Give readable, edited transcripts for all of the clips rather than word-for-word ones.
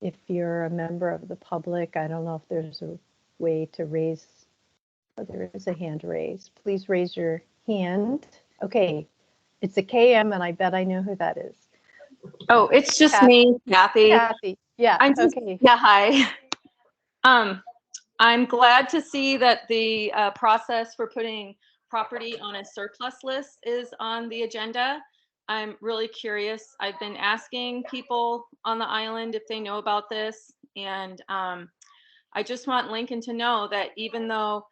if you're a member of the public, I don't know if there's a way to raise, oh, there is a hand raised. Please raise your hand. Okay, it's a KM and I bet I know who that is. Oh, it's just Kathy. me, Kathy. Kathy, yeah, okay. Yeah, hi. I'm glad to see that the process for putting property on a surplus list is on the agenda. I'm really curious. I've been asking people on the island if they know about this, and I just want Lincoln to know that even though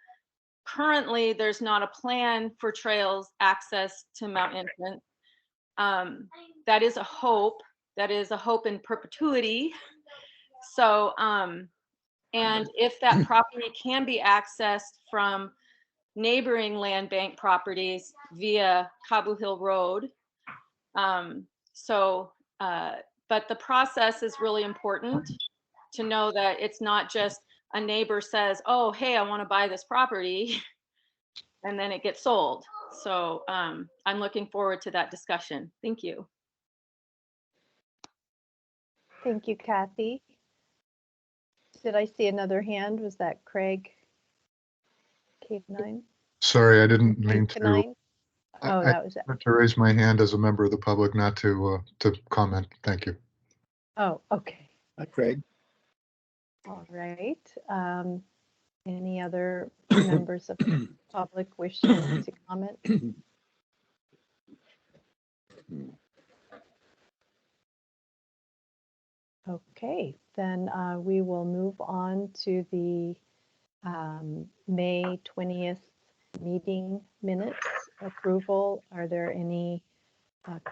currently there's not a plan for trails access to Mount Infant, that is a hope. That is a hope in perpetuity. So, and if that property can be accessed from neighboring land bank properties via Cabo Hill Road. But the process is really important to know that it's not just a neighbor says, oh, hey, I want to buy this property, and then it gets sold. So I'm looking forward to that discussion. Thank you. Thank you, Kathy. Did I see another hand? Was that Craig? Cave 9? Sorry, I didn't mean to. Oh, that was it. I meant to raise my hand as a member of the public, not to comment. Thank you. Oh, okay. Hi, Craig. All right. Any other members of the public wishing to comment? Okay, then we will move on to the May 20th meeting minutes approval. Are there any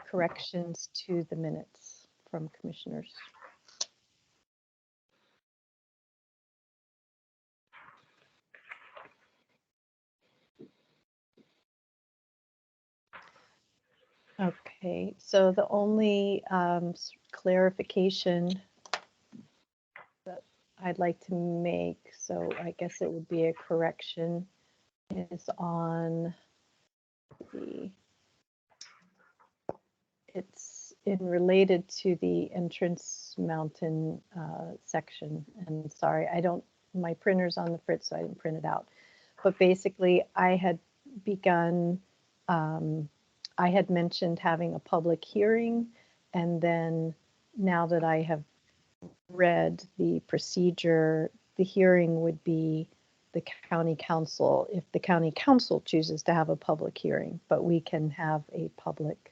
corrections to the minutes from commissioners? Okay, so the only clarification that I'd like to make, so I guess it would be a correction, is on it's related to the entrance mountain section. And sorry, my printer's on the fritz, so I didn't print it out. But basically, I had begun, I had mentioned having a public hearing, and then now that I have read the procedure, the hearing would be the county council, if the county council chooses to have a public hearing, but we can have a public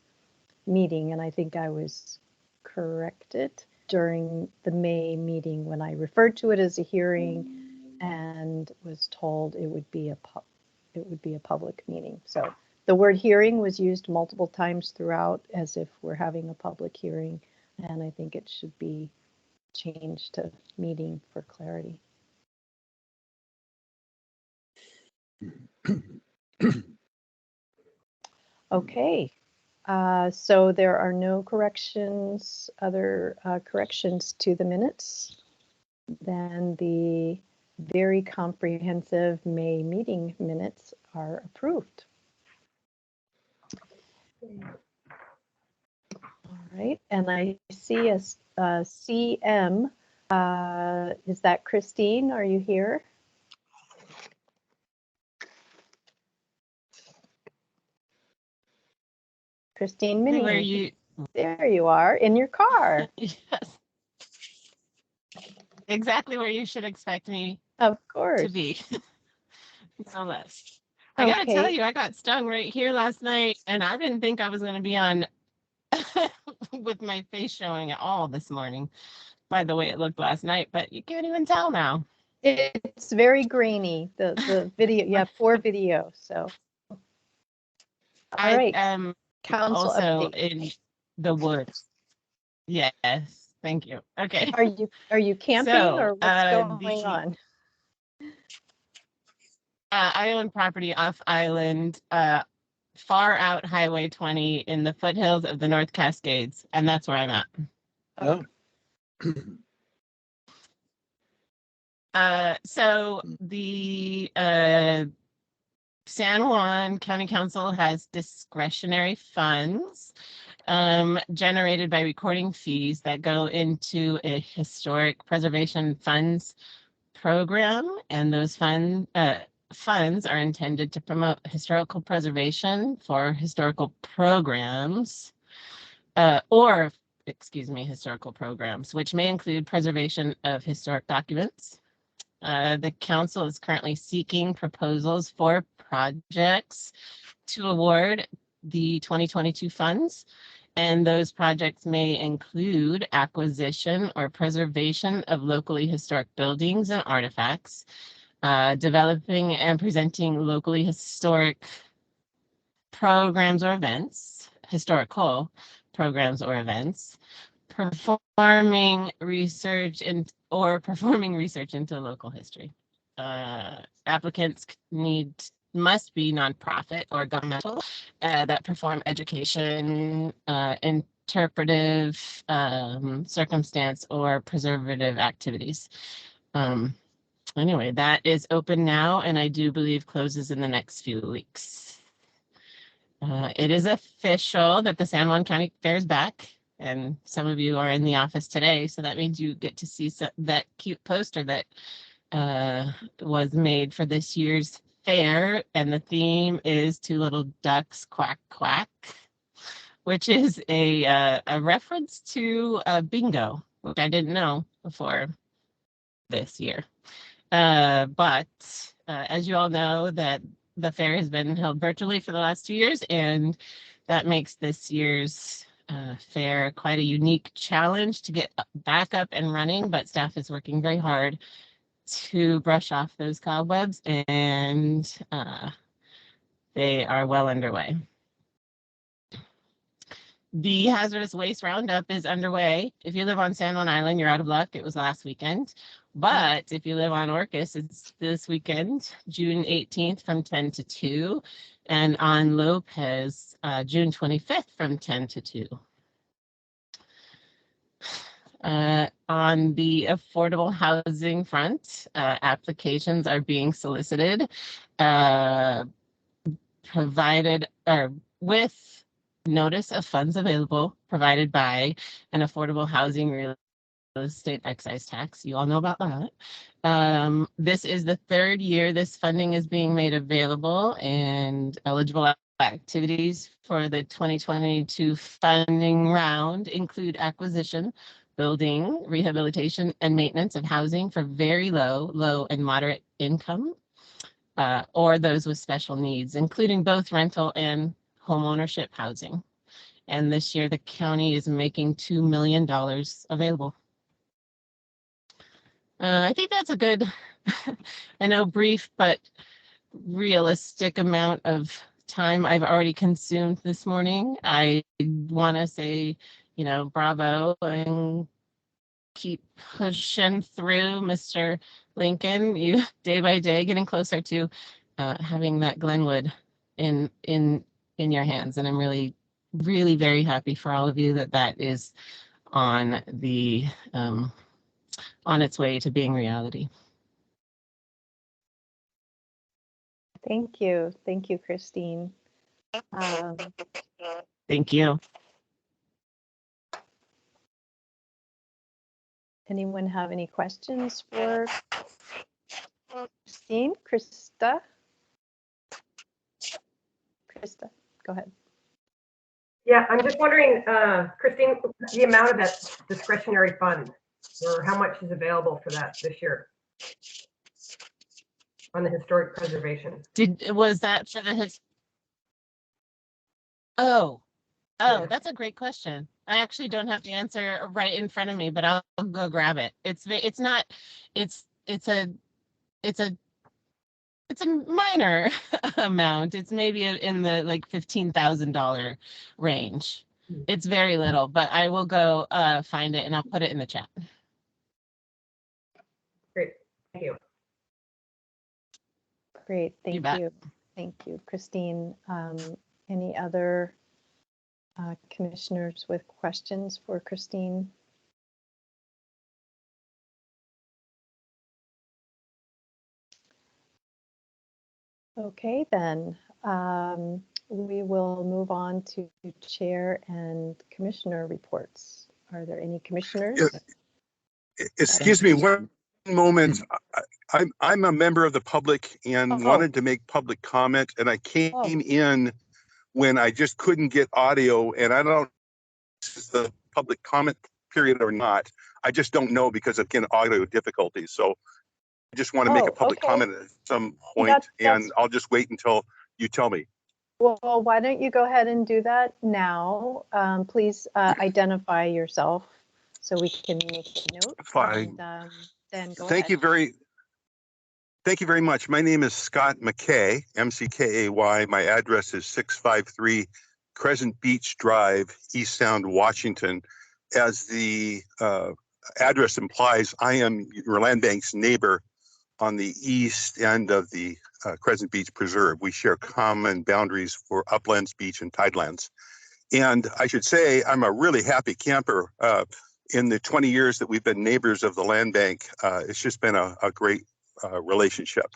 meeting. And I think I was corrected during the May meeting when I referred to it as a hearing and was told it would be a public meeting. So the word hearing was used multiple times throughout as if we're having a public hearing, and I think it should be changed to meeting for clarity. Okay, so there are no corrections, other corrections to the minutes. Then the very comprehensive May meeting minutes are approved. All right, and I see a CM. Is that Christine? Are you here? Christine Minnie. Where you? There you are, in your car. Yes. Exactly where you should expect me Of course. to be. No less. I gotta tell you, I got stung right here last night, and I didn't think I was gonna be on with my face showing at all this morning by the way it looked last night, but you can't even tell now. It's very grainy, the video. You have 4 videos, so. All right. Council also update. in the woods. Yes, thank you. Okay. Are you camping or what's going on? I own property off island, far out Highway 20 in the foothills of the North Cascades, and that's where I'm at. Oh. So the San Juan County Council has discretionary funds generated by recording fees that go into a historic preservation funds program, and those funds are intended to promote historical preservation for historical programs, historical programs, which may include preservation of historic documents. The council is currently seeking proposals for projects to award the 2022 funds, and those projects may include acquisition or preservation of locally historic buildings and artifacts, developing and presenting locally historic programs or events, historical programs or events, performing research into local history. Applicants must be nonprofit or governmental that perform education, interpretive, circumstance, or preservative activities. Anyway, that is open now, and I do believe closes in the next few weeks. It is official that the San Juan County Fair is back, and some of you are in the office today, so that means you get to see that cute poster that was made for this year's fair, and the theme is Two Little Ducks Quack Quack, which is a reference to bingo, which I didn't know before this year. But as you all know, that the fair has been held virtually for the last 2 years, and that makes this year's fair quite a unique challenge to get back up and running, but staff is working very hard to brush off those cobwebs, and they are well underway. The hazardous waste roundup is underway. If you live on San Juan Island, you're out of luck. It was last weekend. But if you live on Orcas, it's this weekend, June 18th from 10 to 2, and on Lopez, June 25th from 10 to 2. On the affordable housing front, applications are being solicited, provided or with notice of funds available provided by an affordable housing real estate excise tax. You all know about that. This is the third year this funding is being made available, and eligible activities for the 2022 funding round include acquisition, building, rehabilitation, and maintenance of housing for very low, and moderate income, or those with special needs, including both rental and homeownership housing. And this year, the county is making $2 million available. I think that's a good, I know, brief but realistic amount of time I've already consumed this morning. I want to say, bravo, and keep pushing through, Mr. Lincoln. You day by day getting closer to having that Glenwood in your hands, and I'm really, really very happy for all of you that is on the on its way to being reality. Thank you, Christine. Thank you. Anyone have any questions for Christine? Krista, go ahead. Yeah, I'm just wondering, Christine, the amount of that discretionary fund, or how much is available for that this year on the historic preservation? Was that for the Oh, Yeah. that's a great question. I actually don't have the answer right in front of me, but I'll go grab it. It's a minor amount. It's maybe in the like $15,000 range. It's very little, but I will go find it and I'll put it in the chat. Great, thank you. Great, thank you, Christine. Any other commissioners with questions for Christine? Okay, then. we will move on to chair and commissioner reports. Are there any commissioners? Excuse me one moment. I'm a member of the public and wanted to make public comment, and I came in when I just couldn't get audio, and I don't know if this is the public comment period or not. I just don't know because of, again, audio difficulties. So I just want to make a public comment at some point, and I'll just wait until you tell me. Well, why don't you go ahead and do that now? Please identify yourself so we can make a note. Fine. And, then go Thank ahead. you very much. My name is Scott McKay, M-C-K-A-Y. My address is 653 Crescent Beach Drive, East Sound, Washington. As the address implies, I am your land bank's neighbor on the east end of the Crescent Beach Preserve. We share common boundaries for uplands, beach, and tidelands. And I should say, I'm a really happy camper. In the 20 years that we've been neighbors of the land bank, it's just been a great relationship.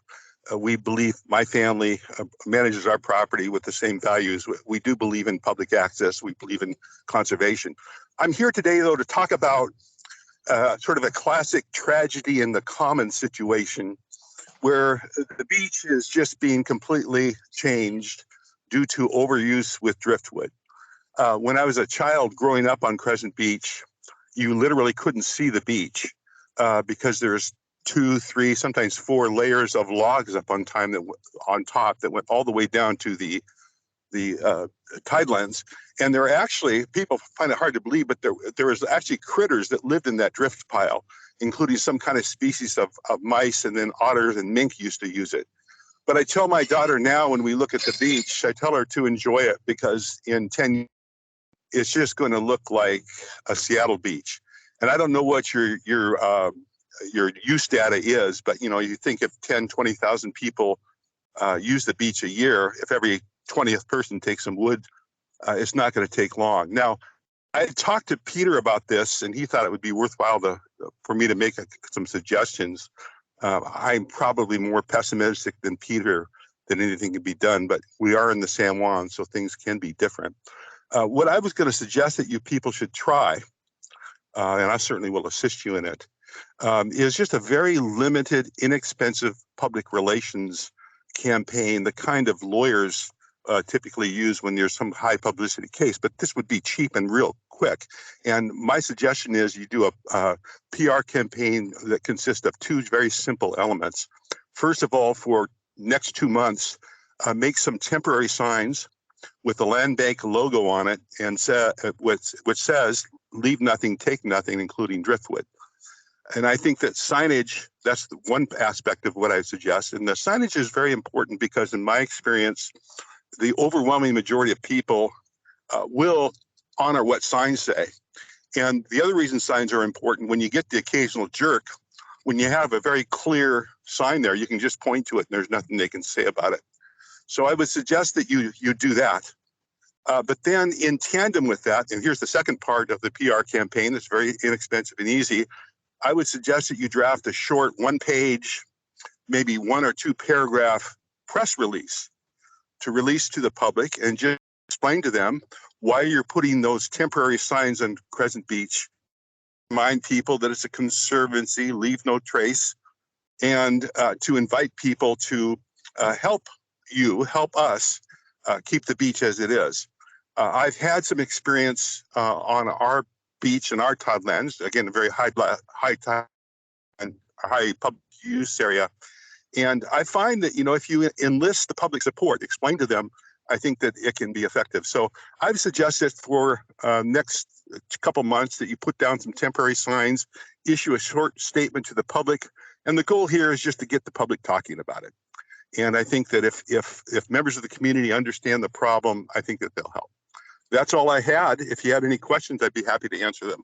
We believe, my family manages our property with the same values. We do believe in public access. We believe in conservation. I'm here today, though, to talk about sort of a classic tragedy in the common situation where the beach is just being completely changed due to overuse with driftwood. When I was a child growing up on Crescent Beach, you literally couldn't see the beach because there's 2, 3, sometimes 4 layers of logs up on top that went all the way down to the tidelands. And there are actually, people find it hard to believe, but there was actually critters that lived in that drift pile, including some kind of species of mice, and then otters and mink used to use it. But I tell my daughter now, when we look at the beach, I tell her to enjoy it, because in 10 years, it's just going to look like a Seattle beach. And I don't know what your use data is, but you think if 10, 20,000 people use the beach a year, if every 20th person takes some wood, it's not going to take long. Now, I talked to Peter about this, and he thought it would be worthwhile for me to make some suggestions. I'm probably more pessimistic than Peter that anything can be done, but we are in the San Juan, so things can be different. What I was going to suggest that you people should try, and I certainly will assist you in it, is just a very limited, inexpensive public relations campaign, the kind of lawyers typically use when there's some high publicity case, but this would be cheap and real quick. And my suggestion is you do a PR campaign that consists of 2 very simple elements. First of all, for next 2 months, make some temporary signs with the land bank logo on it, and which says "Leave nothing, take nothing," including driftwood. And I think that signage, that's one aspect of what I suggest. And the signage is very important because, in my experience, the overwhelming majority of people will honor what signs say. And the other reason signs are important, when you get the occasional jerk, when you have a very clear sign there, you can just point to it and there's nothing they can say about it. So I would suggest that you do that. But then in tandem with that, and here's the second part of the PR campaign that's very inexpensive and easy, I would suggest that you draft a short 1-page, maybe 1 or 2 paragraph press release to release to the public, and just explain to them why you're putting those temporary signs on Crescent Beach. Remind people that it's a conservancy, leave no trace, and to invite people to help us keep the beach as it is. I've had some experience on our beach and our tidelands, again, a very high tide and high public use area. And I find that, if you enlist the public support, explain to them, I think that it can be effective. So I've suggested for next couple months that you put down some temporary signs, issue a short statement to the public. And the goal here is just to get the public talking about it. And I think that if members of the community understand the problem, I think that they'll help. That's all I had. If you had any questions, I'd be happy to answer them.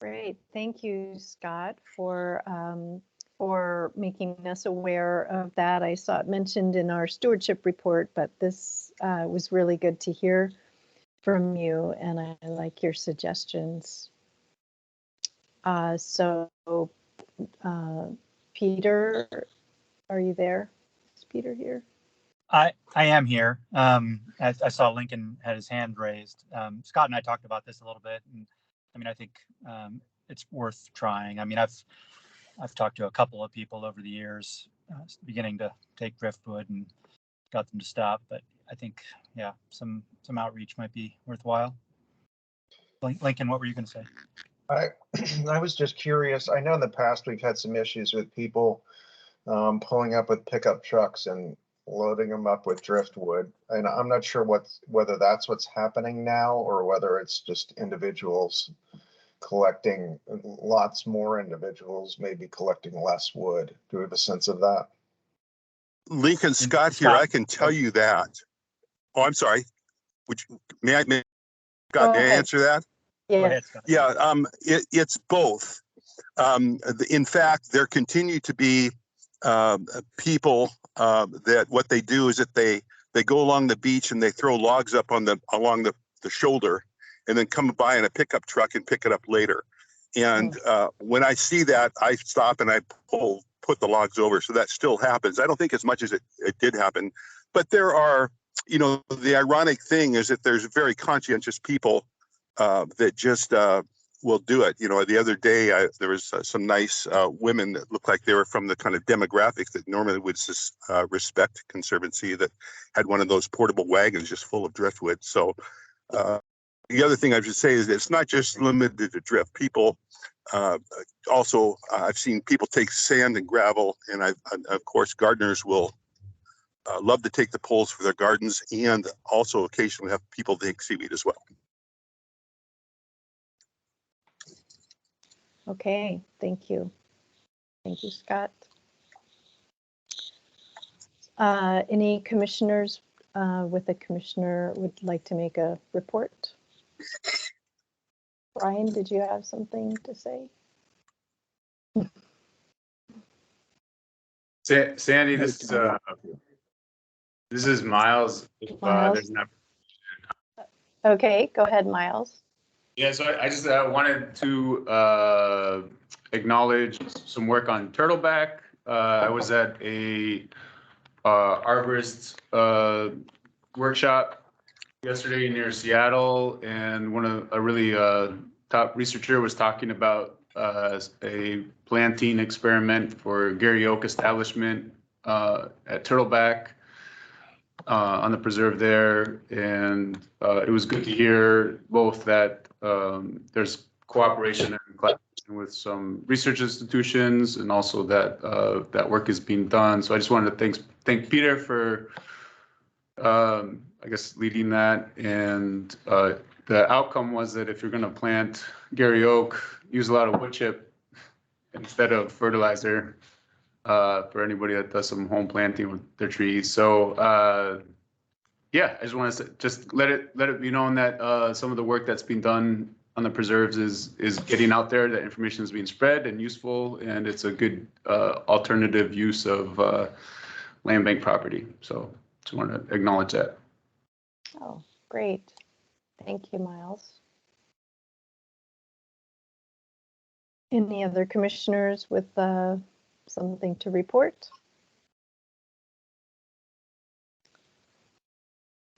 Great. Thank you, Scott, for making us aware of that. I saw it mentioned in our stewardship report, but this was really good to hear from you, and I like your suggestions. So, Peter, are you there? Is Peter here? I am here. I saw Lincoln had his hand raised. Scott and I talked about this a little bit, and I mean, I think it's worth trying. I mean, I've talked to a couple of people over the years, beginning to take driftwood and got them to stop. But I think, yeah, some outreach might be worthwhile. Lincoln, what were you going to say? I was just curious. I know in the past we've had some issues with people pulling up with pickup trucks and loading them up with driftwood. And I'm not sure whether that's what's happening now or whether it's just individuals collecting, lots more individuals maybe collecting less wood. Do we have a sense of that? Lincoln Scott here. I can tell you that. Oh, I'm sorry. May I answer that? Yes. Yeah, it's both. In fact, there continue to be people that what they do is that they go along the beach and they throw logs up on along the shoulder and then come by in a pickup truck and pick it up later. And when I see that, I stop and I put the logs over. So that still happens. I don't think as much as it did happen, but there are, you know, the ironic thing is that there's very conscientious people that just will do it. You know, the other day there was some nice women that looked like they were from the kind of demographics that normally would respect Conservancy, that had one of those portable wagons just full of driftwood. So the other thing I should say is that it's not just limited to drift. People also, I've seen people take sand and gravel, and of course gardeners will love to take the poles for their gardens, and also occasionally have people take seaweed as well. Okay, thank you. Thank you, Scott. Any commissioners with a commissioner would like to make a report? Brian, did you have something to say? Sandy, this is Miles. Miles? There's no... Okay, go ahead, Miles. Yeah, so I just wanted to acknowledge some work on turtleback. I was at a arborist workshop yesterday near Seattle, and a really top researcher was talking about a planting experiment for Gary Oak establishment at Turtleback on the preserve there, and it was good to hear both that there's cooperation and collaboration with some research institutions, and also that that work is being done. So I just wanted to thank Peter for I guess leading that, and the outcome was that if you're going to plant Gary Oak, use a lot of wood chip instead of fertilizer for anybody that does some home planting with their trees. So yeah, I just want to just let it be known that some of the work that's being done on the preserves is getting out there, that information is being spread and useful, and it's a good alternative use of land bank property. So just want to acknowledge that. Oh, great. Thank you, Miles. Any other commissioners with something to report?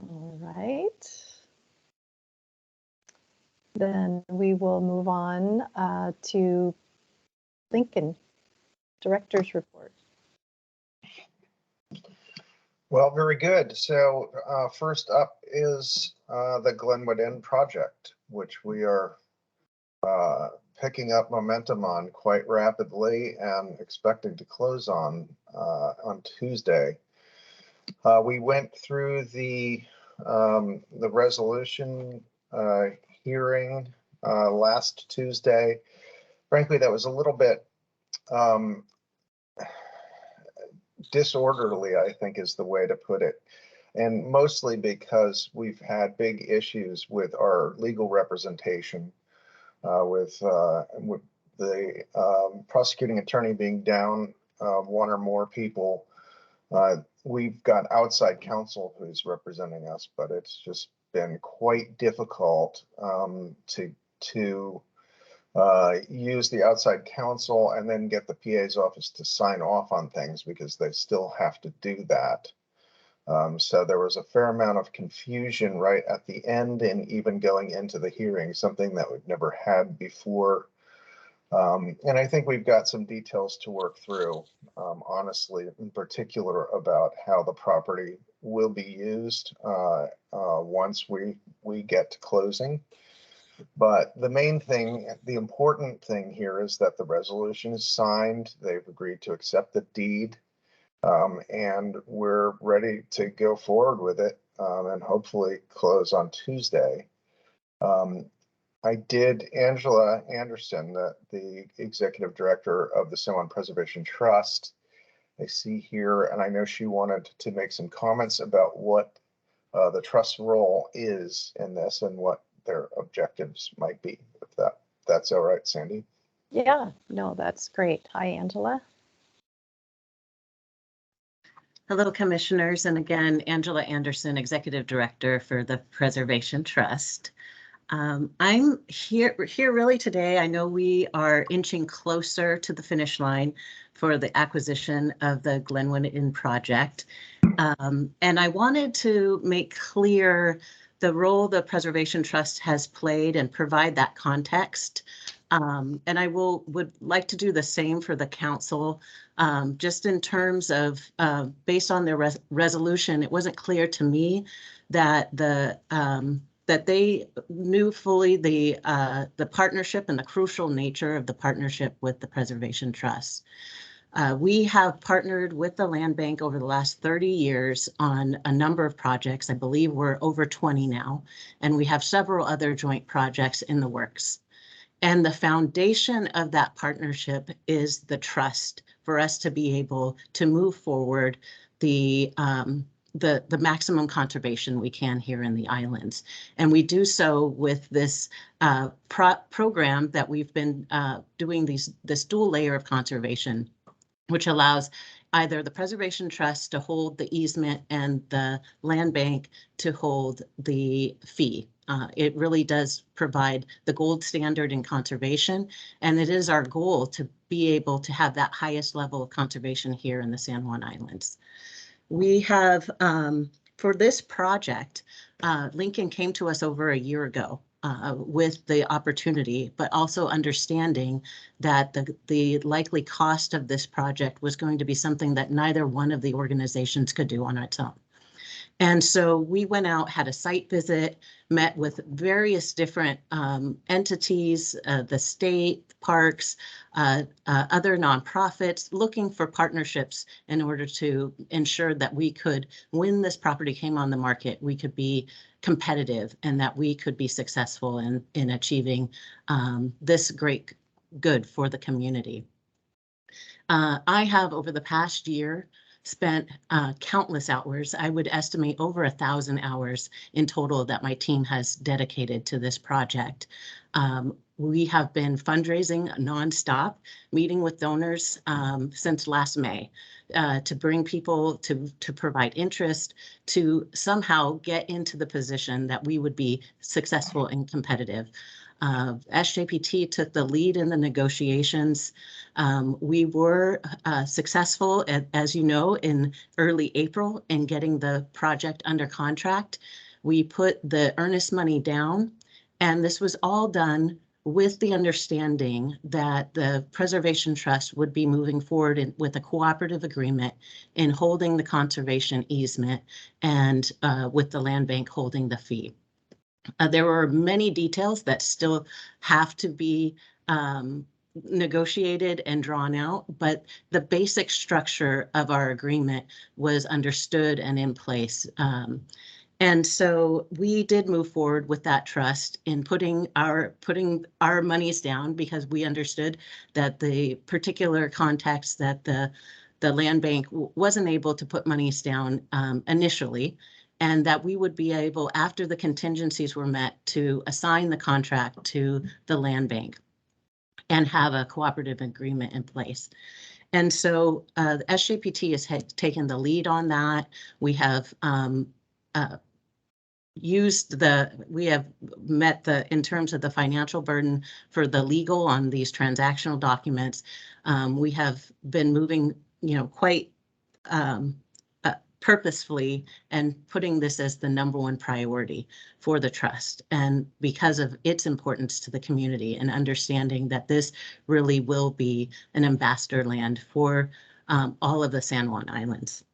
All right. Then we will move on to Lincoln, Director's Report. Well, very good. So first up is the Glenwood Inn project, which we are picking up momentum on quite rapidly and expecting to close on Tuesday. We went through the resolution hearing last Tuesday. Frankly, that was a little bit disorderly, I think is the way to put it. And mostly because we've had big issues with our legal representation, with the prosecuting attorney being down one or more people. We've got outside counsel who's representing us, but it's just been quite difficult to use the outside counsel and then get the PA's office to sign off on things, because they still have to do that. So there was a fair amount of confusion right at the end and even going into the hearing, something that we've never had before. And I think we've got some details to work through, honestly, in particular about how the property will be used once we get to closing. But the main thing, the important thing here is that the resolution is signed. They've agreed to accept the deed. And we're ready to go forward with it and hopefully close on Tuesday. I did, Angela Anderson, the executive director of the San Juan Preservation Trust, I see here, and I know she wanted to make some comments about what the trust's role is in this and what their objectives might be. If that's all right, Sandy. Yeah, no, that's great. Hi, Angela. Hello, commissioners. And again, Angela Anderson, Executive Director for the Preservation Trust. I'm here really today. I know we are inching closer to the finish line for the acquisition of the Glenwood Inn project. And I wanted to make clear the role the Preservation Trust has played and provide that context. And I would like to do the same for the council. Just in terms of, based on their resolution, it wasn't clear to me that that they knew fully the partnership and the crucial nature of the partnership with the Preservation Trust. We have partnered with the Land Bank over the last 30 years on a number of projects. I believe we're over 20 now, and we have several other joint projects in the works. And the foundation of that partnership is the trust for us to be able to move forward the maximum conservation we can here in the islands. And we do so with this program that we've been doing this dual layer of conservation, which allows either the Preservation Trust to hold the easement and the Land Bank to hold the fee. It really does provide the gold standard in conservation, and it is our goal to be able to have that highest level of conservation here in the San Juan Islands. We have, for this project, Lincoln came to us over a year ago with the opportunity, but also understanding that the likely cost of this project was going to be something that neither one of the organizations could do on its own. And so we went out, had a site visit, met with various different entities, the state, parks, other nonprofits, looking for partnerships in order to ensure that we could, when this property came on the market, we could be competitive and that we could be successful in achieving this great good for the community. I have, over the past year, spent countless hours. I would estimate over 1,000 hours in total that my team has dedicated to this project. We have been fundraising nonstop, meeting with donors since last May to bring people to provide interest, to somehow get into the position that we would be successful and competitive. SJPT took the lead in the negotiations. We were successful, as you know, in early April in getting the project under contract. We put the earnest money down, and this was all done with the understanding that the Preservation Trust would be moving forward with a cooperative agreement in holding the conservation easement and with the Land Bank holding the fee. There were many details that still have to be negotiated and drawn out, but the basic structure of our agreement was understood and in place. And so we did move forward with that trust in putting our monies down, because we understood that the particular context that the Land Bank wasn't able to put monies down initially, and that we would be able, after the contingencies were met, to assign the contract to the Land Bank and have a cooperative agreement in place. And so the SJPT has taken the lead on that. We have we have met in terms of the financial burden for the legal on these transactional documents. We have been moving, quite purposefully and putting this as the #1 priority for the trust. And because of its importance to the community and understanding that this really will be an ambassador land for all of the San Juan Islands.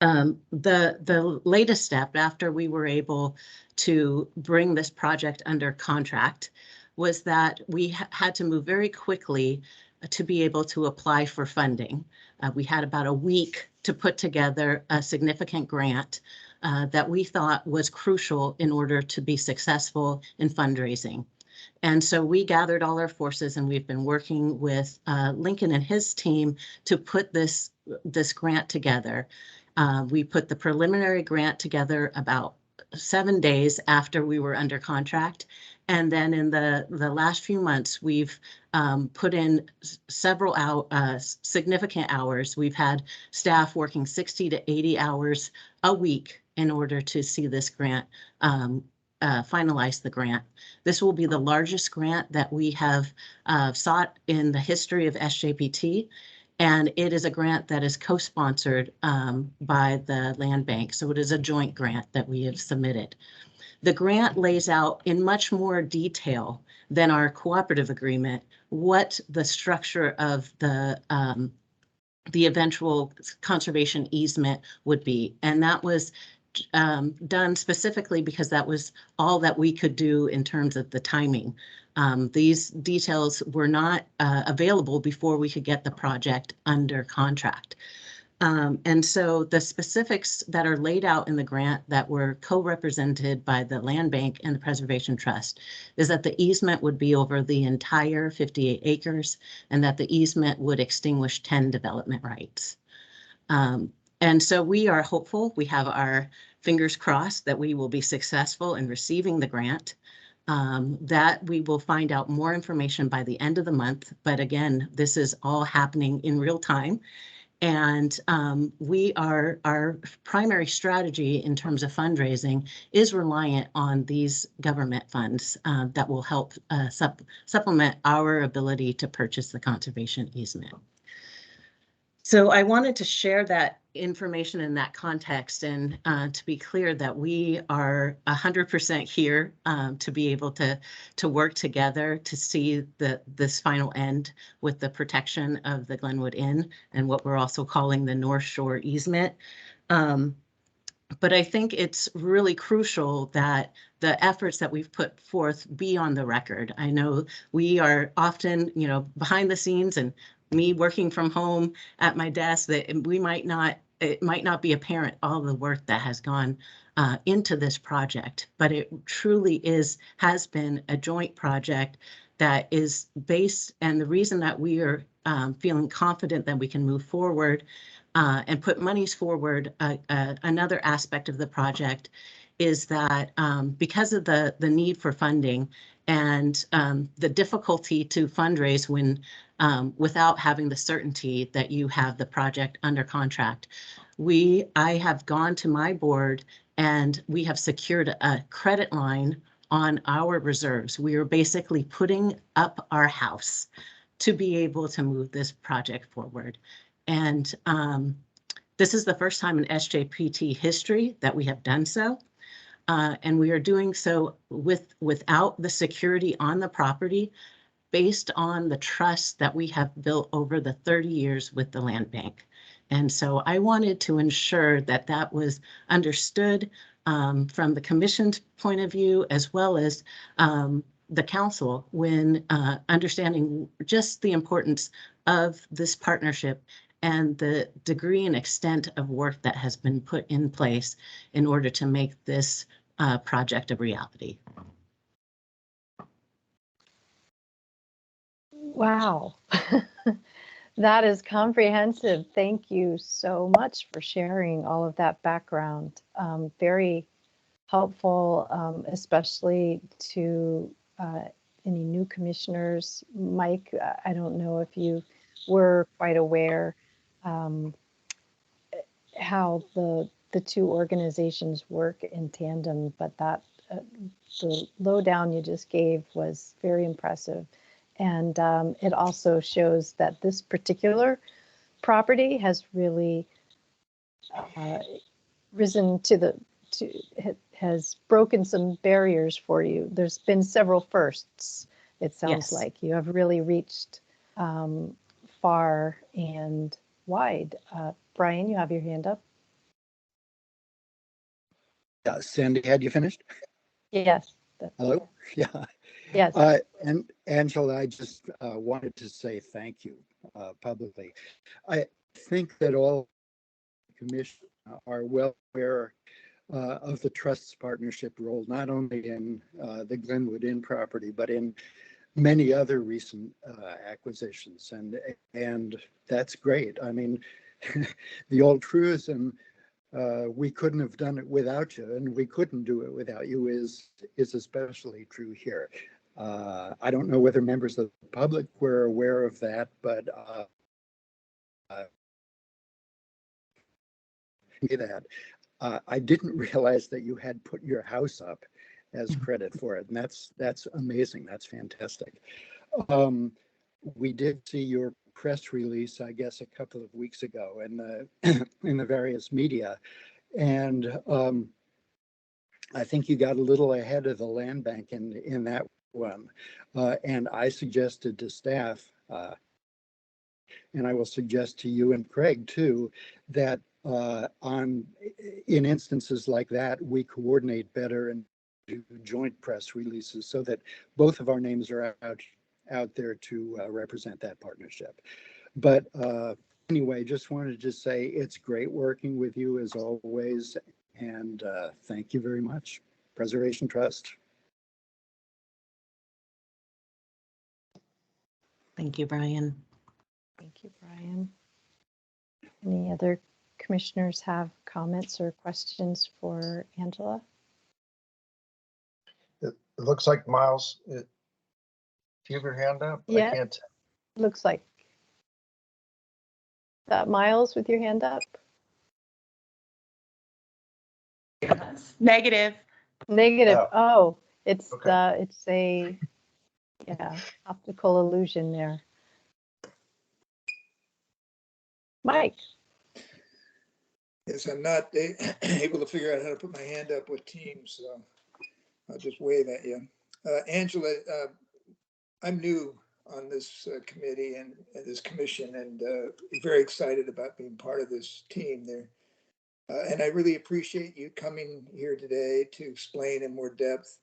The latest step after we were able to bring this project under contract was that we had to move very quickly to be able to apply for funding. We had about a week to put together a significant grant that we thought was crucial in order to be successful in fundraising. And so we gathered all our forces, and we've been working with Lincoln and his team to put this grant together. We put the preliminary grant together about 7 days after we were under contract. And then in the last few months, we've put in several significant hours. We've had staff working 60 to 80 hours a week in order to see this grant finalize the grant. This will be the largest grant that we have sought in the history of SJPT. And it is a grant that is co-sponsored by the Land Bank. So it is a joint grant that we have submitted. The grant lays out in much more detail than our cooperative agreement what the structure of the eventual conservation easement would be. And that was done specifically because that was all that we could do in terms of the timing. These details were not available before we could get the project under contract. And so the specifics that are laid out in the grant that were co-represented by the Land Bank and the Preservation Trust is that the easement would be over the entire 58 acres and that the easement would extinguish 10 development rights. And so we are hopeful, we have our fingers crossed that we will be successful in receiving the grant, that we will find out more information by the end of the month. But again, this is all happening in real time. And our primary strategy in terms of fundraising is reliant on these government funds that will help supplement our ability to purchase the conservation easement. So I wanted to share that information in that context and to be clear that we are 100% here to be able to work together to see this final end with the protection of the Glenwood Inn and what we're also calling the North Shore easement. But I think it's really crucial that the efforts that we've put forth be on the record. I know we are often, behind the scenes and me working from home at my desk, that it might not be apparent all the work that has gone into this project, but it truly has been a joint project that is based, and the reason that we are feeling confident that we can move forward and put monies forward, another aspect of the project is that because of the need for funding and the difficulty to fundraise when without having the certainty that you have the project under contract, I have gone to my board and we have secured a credit line on our reserves. We are basically putting up our house to be able to move this project forward. And this is the first time in SJPT history that we have done so. And we are doing so without the security on the property based on the trust that we have built over the 30 years with the Land Bank. And so I wanted to ensure that that was understood from the commission's point of view, as well as the council when understanding just the importance of this partnership and the degree and extent of work that has been put in place in order to make this project a reality. Wow, that is comprehensive. Thank you so much for sharing all of that background. Very helpful, especially to any new commissioners. Mike, I don't know if you were quite aware how the two organizations work in tandem, but that the lowdown you just gave was very impressive. And it also shows that this particular property has really risen to the has broken some barriers for you. There's been several firsts. It sounds Yes. like you have really reached far and wide. Brian, you have your hand up. Yeah, Sandy, had you finished? Yes. Hello? Yeah. Yes. And Angela, I just wanted to say thank you publicly. I think that all commission are well aware of the trust's partnership role, not only in the Glenwood Inn property, but in many other recent acquisitions. And that's great. I mean, the old truism, we couldn't have done it without you, and we couldn't do it without you is especially true here. I don't know whether members of the public were aware of that, but I didn't realize that you had put your house up as credit for it, and that's amazing. That's fantastic. We did see your press release, I guess, a couple of weeks ago in the in the various media, and I think you got a little ahead of the land bank in that one, and I suggested to staff, and I will suggest to you and Craig too, that in instances like that, we coordinate better and do joint press releases so that both of our names are out there to represent that partnership. But anyway, just wanted to say it's great working with you as always, and thank you very much. Preservation Trust. Thank you, Brian. Thank you, Brian. Any other commissioners have comments or questions for Angela? It looks like Miles, do you have your hand up? Yeah. I can't. Looks like that. Miles with your hand up. Negative. Negative. Oh, it's Okay. it's a optical illusion there. Mike. Yes, I'm not able to figure out how to put my hand up with Teams, so I'll just wave at you. Angela, I'm new on this committee and this commission, and very excited about being part of this team there. And I really appreciate you coming here today to explain in more depth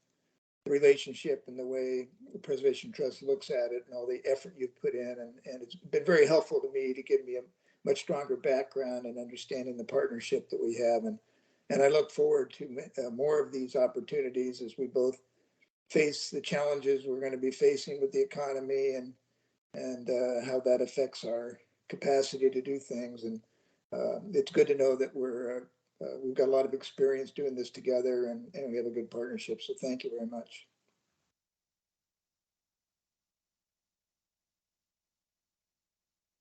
the relationship and the way the Preservation Trust looks at it and all the effort you've put in. And it's been very helpful to me to give me a much stronger background and understanding the partnership that we have. And I look forward to more of these opportunities as we both face the challenges we're going to be facing with the economy and how that affects our capacity to do things. And it's good to know that we've got a lot of experience doing this together, and we have a good partnership. So thank you very much.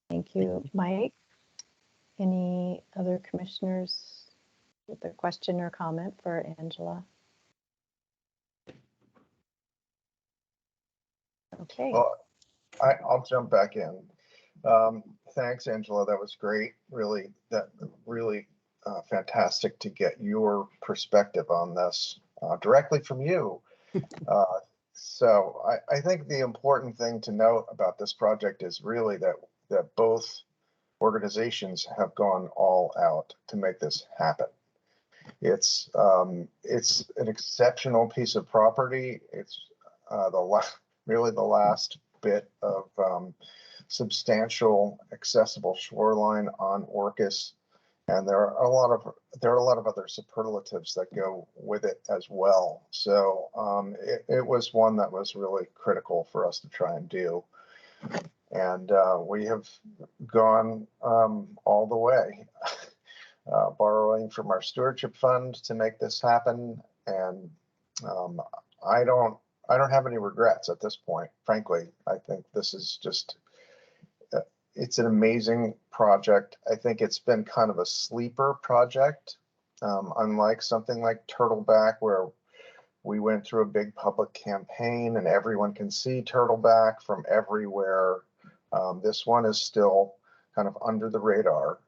Thank you, Mike. Any other commissioners with a question or comment for Angela? Okay. Well, I'll jump back in. Thanks, Angela. That was great. Really fantastic to get your perspective on this directly from you. So I think the important thing to note about this project is really that both organizations have gone all out to make this happen. It's an exceptional piece of property. It's really the last bit of substantial accessible shoreline on Orcas, and there are a lot of other superlatives that go with it as well. So it was one that was really critical for us to try and do, and we have gone all the way, borrowing from our stewardship fund to make this happen, and I don't have any regrets at this point. Frankly, I think this is just, it's an amazing project. I think it's been kind of a sleeper project, unlike something like Turtleback, where we went through a big public campaign and everyone can see Turtleback from everywhere. This one is still kind of under the radar,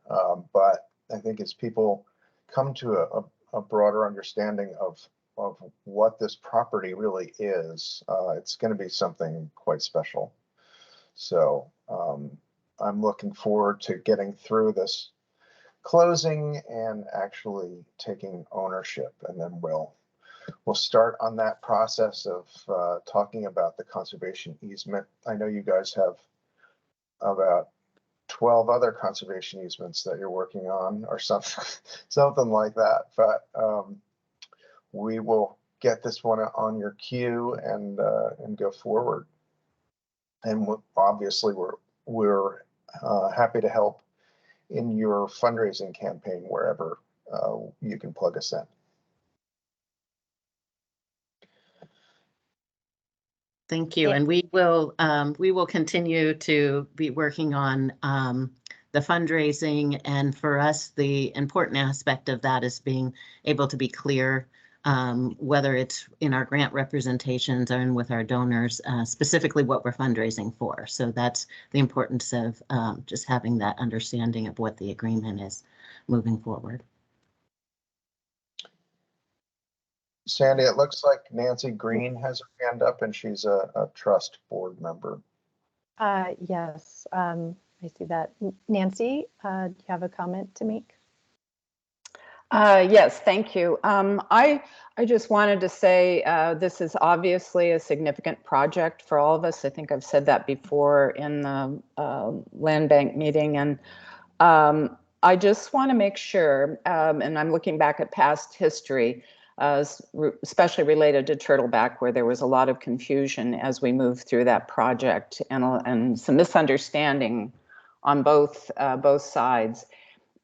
but I think as people come to a broader understanding of what this property really is, it's going to be something quite special. So I'm looking forward to getting through this closing and actually taking ownership, and then we'll start on that process of talking about the conservation easement. I know you guys have about 12 other conservation easements that you're working on, or something, something like that. But we will get this one on your queue and go forward. And obviously, we're happy to help in your fundraising campaign wherever you can plug us in. Thank you. And we will continue to be working on the fundraising. And for us, the important aspect of that is being able to be clear, whether it's in our grant representations or with our donors, specifically what we're fundraising for. So that's the importance of just having that understanding of what the agreement is moving forward. Sandy, it looks like Nancy Green has her hand up, and she's a trust board member. Yes, I see that. Nancy, do you have a comment to make? Yes, thank you. I just wanted to say this is obviously a significant project for all of us. I think I've said that before in the land bank meeting, and I just want to make sure, and I'm looking back at past history, especially related to Turtleback, where there was a lot of confusion as we moved through that project, and some misunderstanding on both sides.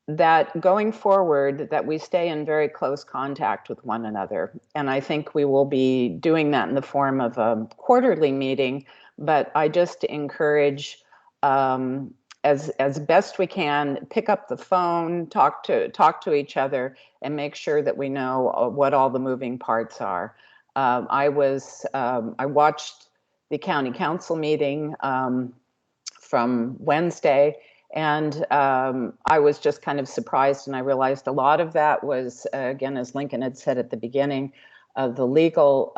That going forward, that we stay in very close contact with one another. And I think we will be doing that in the form of a quarterly meeting, but I just encourage, as best we can, pick up the phone, talk to each other, and make sure that we know what all the moving parts are. I watched the county council meeting from Wednesday, and I was just kind of surprised, and I realized a lot of that was, again, as Lincoln had said at the beginning, the legal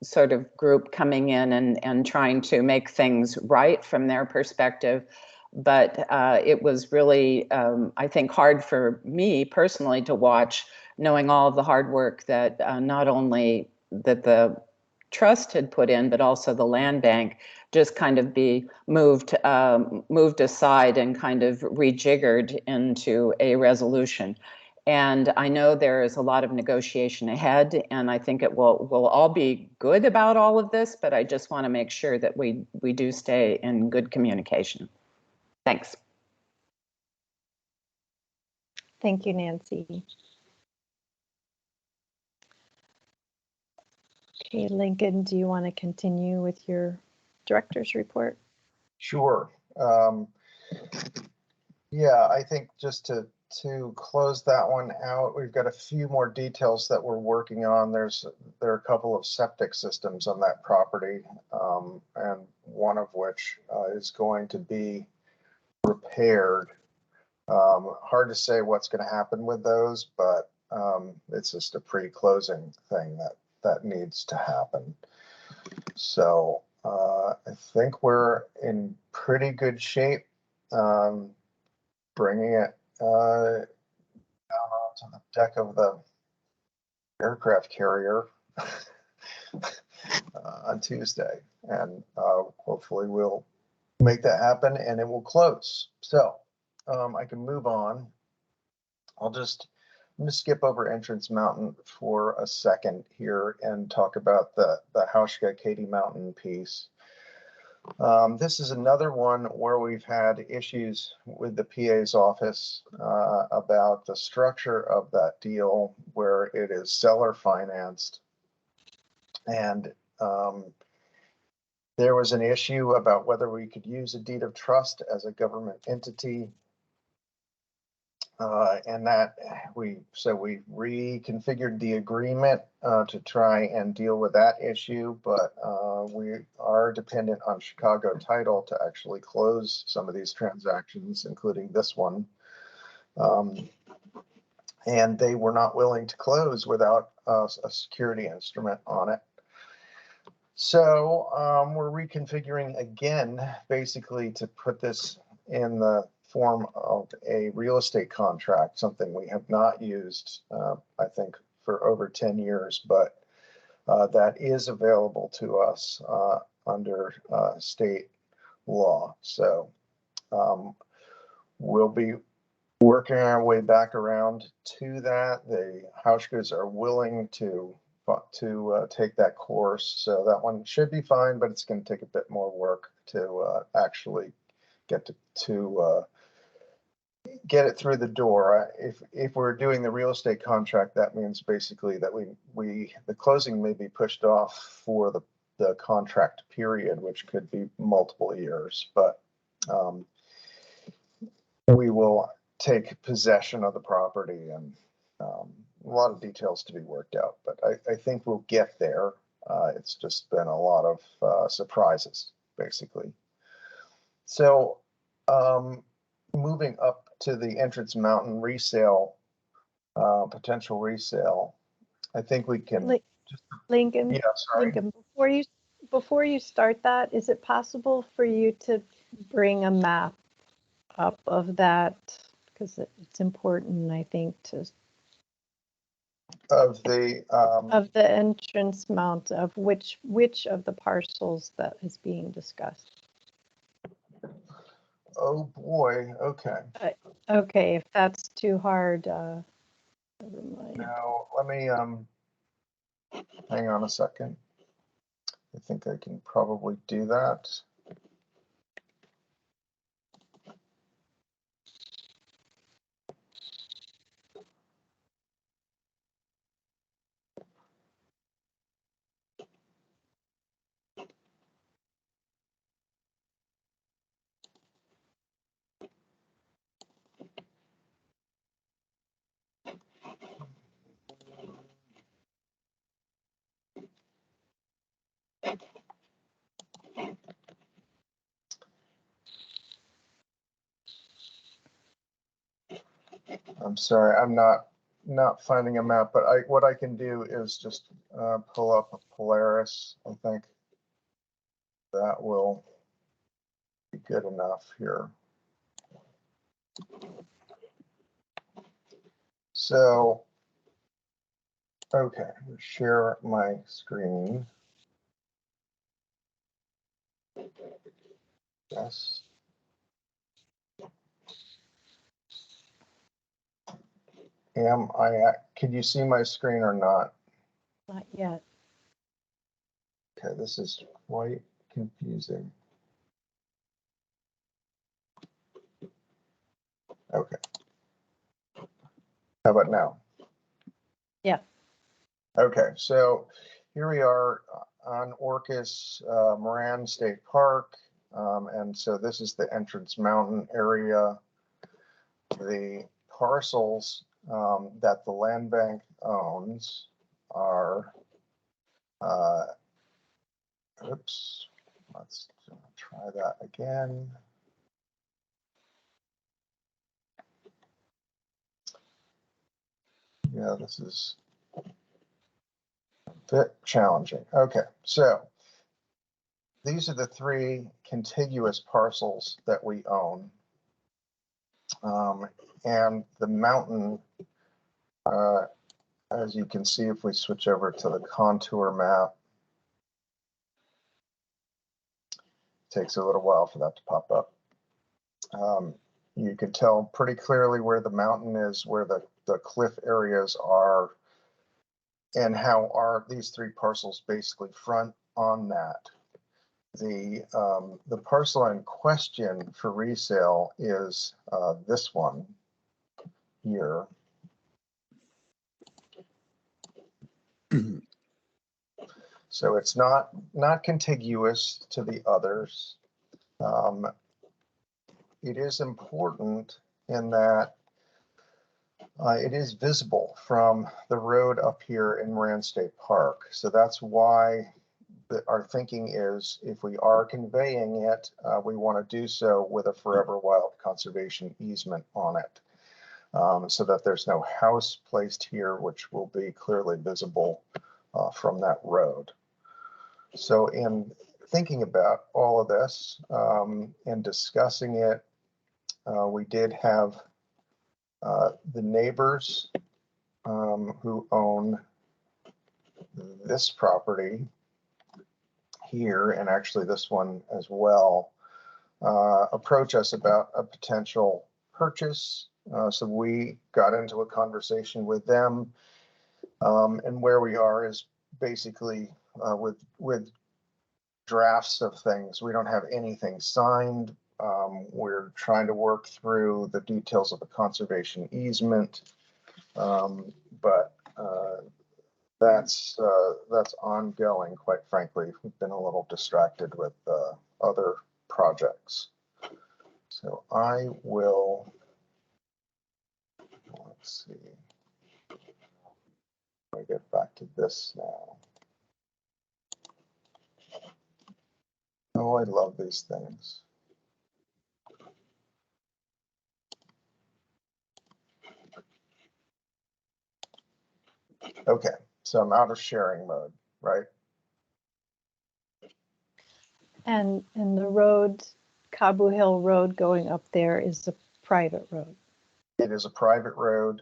sort of group coming in and trying to make things right from their perspective. But it was really, I think, hard for me personally to watch, knowing all of the hard work that not only that the trust had put in, but also the land bank just kind of be moved aside and kind of rejiggered into a resolution. And I know there is a lot of negotiation ahead, and I think it will all be good about all of this, but I just want to make sure that we do stay in good communication. Thanks. Thank you, Nancy. Okay, Lincoln, do you want to continue with your director's report? Sure. Yeah, I think just to close that one out, we've got a few more details that we're working on. There are a couple of septic systems on that property, and one of which is going to be repaired. Hard to say what's going to happen with those, but it's just a pre-closing thing that needs to happen. So I think we're in pretty good shape, bringing it down onto the deck of the aircraft carrier on Tuesday, and hopefully we'll make that happen and it will close. So I can move on. I'm going to skip over Entrance Mountain for a second here and talk about the Hauschka Katy Mountain piece. This is another one where we've had issues with the PA's office about the structure of that deal, where it is seller financed. And there was an issue about whether we could use a deed of trust as a government entity. And that we reconfigured the agreement to try and deal with that issue, but we are dependent on Chicago Title to actually close some of these transactions, including this one. And they were not willing to close without a security instrument on it. So we're reconfiguring again, basically to put this in the form of a real estate contract, something we have not used, I think, for over 10 years, but that is available to us under state law. So we'll be working our way back around to that. The Hauschkas are willing to take that course, so that one should be fine, but it's going to take a bit more work to actually get get it through the door. If we're doing the real estate contract, that means basically that the closing may be pushed off for the contract period, which could be multiple years, but we will take possession of the property, and a lot of details to be worked out, but I think we'll get there. It's just been a lot of surprises, basically. So moving up to the Entrance Mountain resale, potential resale, I think we can. Lincoln, Yeah, sorry. Lincoln, before you start that, is it possible for you to bring a map up of that? Because it's important, I think, to of the entrance mount, of which of the parcels that is being discussed. Oh boy, okay. Okay, if that's too hard, never mind. Now let me hang on a second. I think I can probably do that. I'm sorry, I'm not finding a map, but what I can do is just pull up a Polaris. I think that will be good enough here. So, okay, share my screen. Yes. Can you see my screen or not? Not yet. Okay, this is quite confusing. Okay. How about now? Yeah. Okay, so here we are on Orcas Moran State Park. And so this is the Entrance Mountain area. The parcels that the land bank owns are, oops, let's try that again. Yeah, this is a bit challenging. Okay, so these are the three contiguous parcels that we own. And the mountain, as you can see, if we switch over to the contour map, it takes a little while for that to pop up. You can tell pretty clearly where the mountain is, where the cliff areas are, and how these three parcels basically front on that. The parcel in question for resale is this one here. So it's not contiguous to the others. It is important in that it is visible from the road up here in Moran State Park. So that's why our thinking is, if we are conveying it, we want to do so with a Forever Wild conservation easement on it. so that there's no house placed here, which will be clearly visible from that road. So in thinking about all of this and discussing it, we did have the neighbors who own this property here, and actually this one as well, approach us about a potential purchase. So we got into a conversation with them, and where we are is basically with drafts of things. We don't have anything signed. We're trying to work through the details of the conservation easement, but that's ongoing. Quite frankly, we've been a little distracted with other projects. So I will, let's see. Let me get back to this now. Oh, I love these things. Okay, so I'm out of sharing mode, right? And the road, Cabo Hill Road going up there is a private road. It is a private road.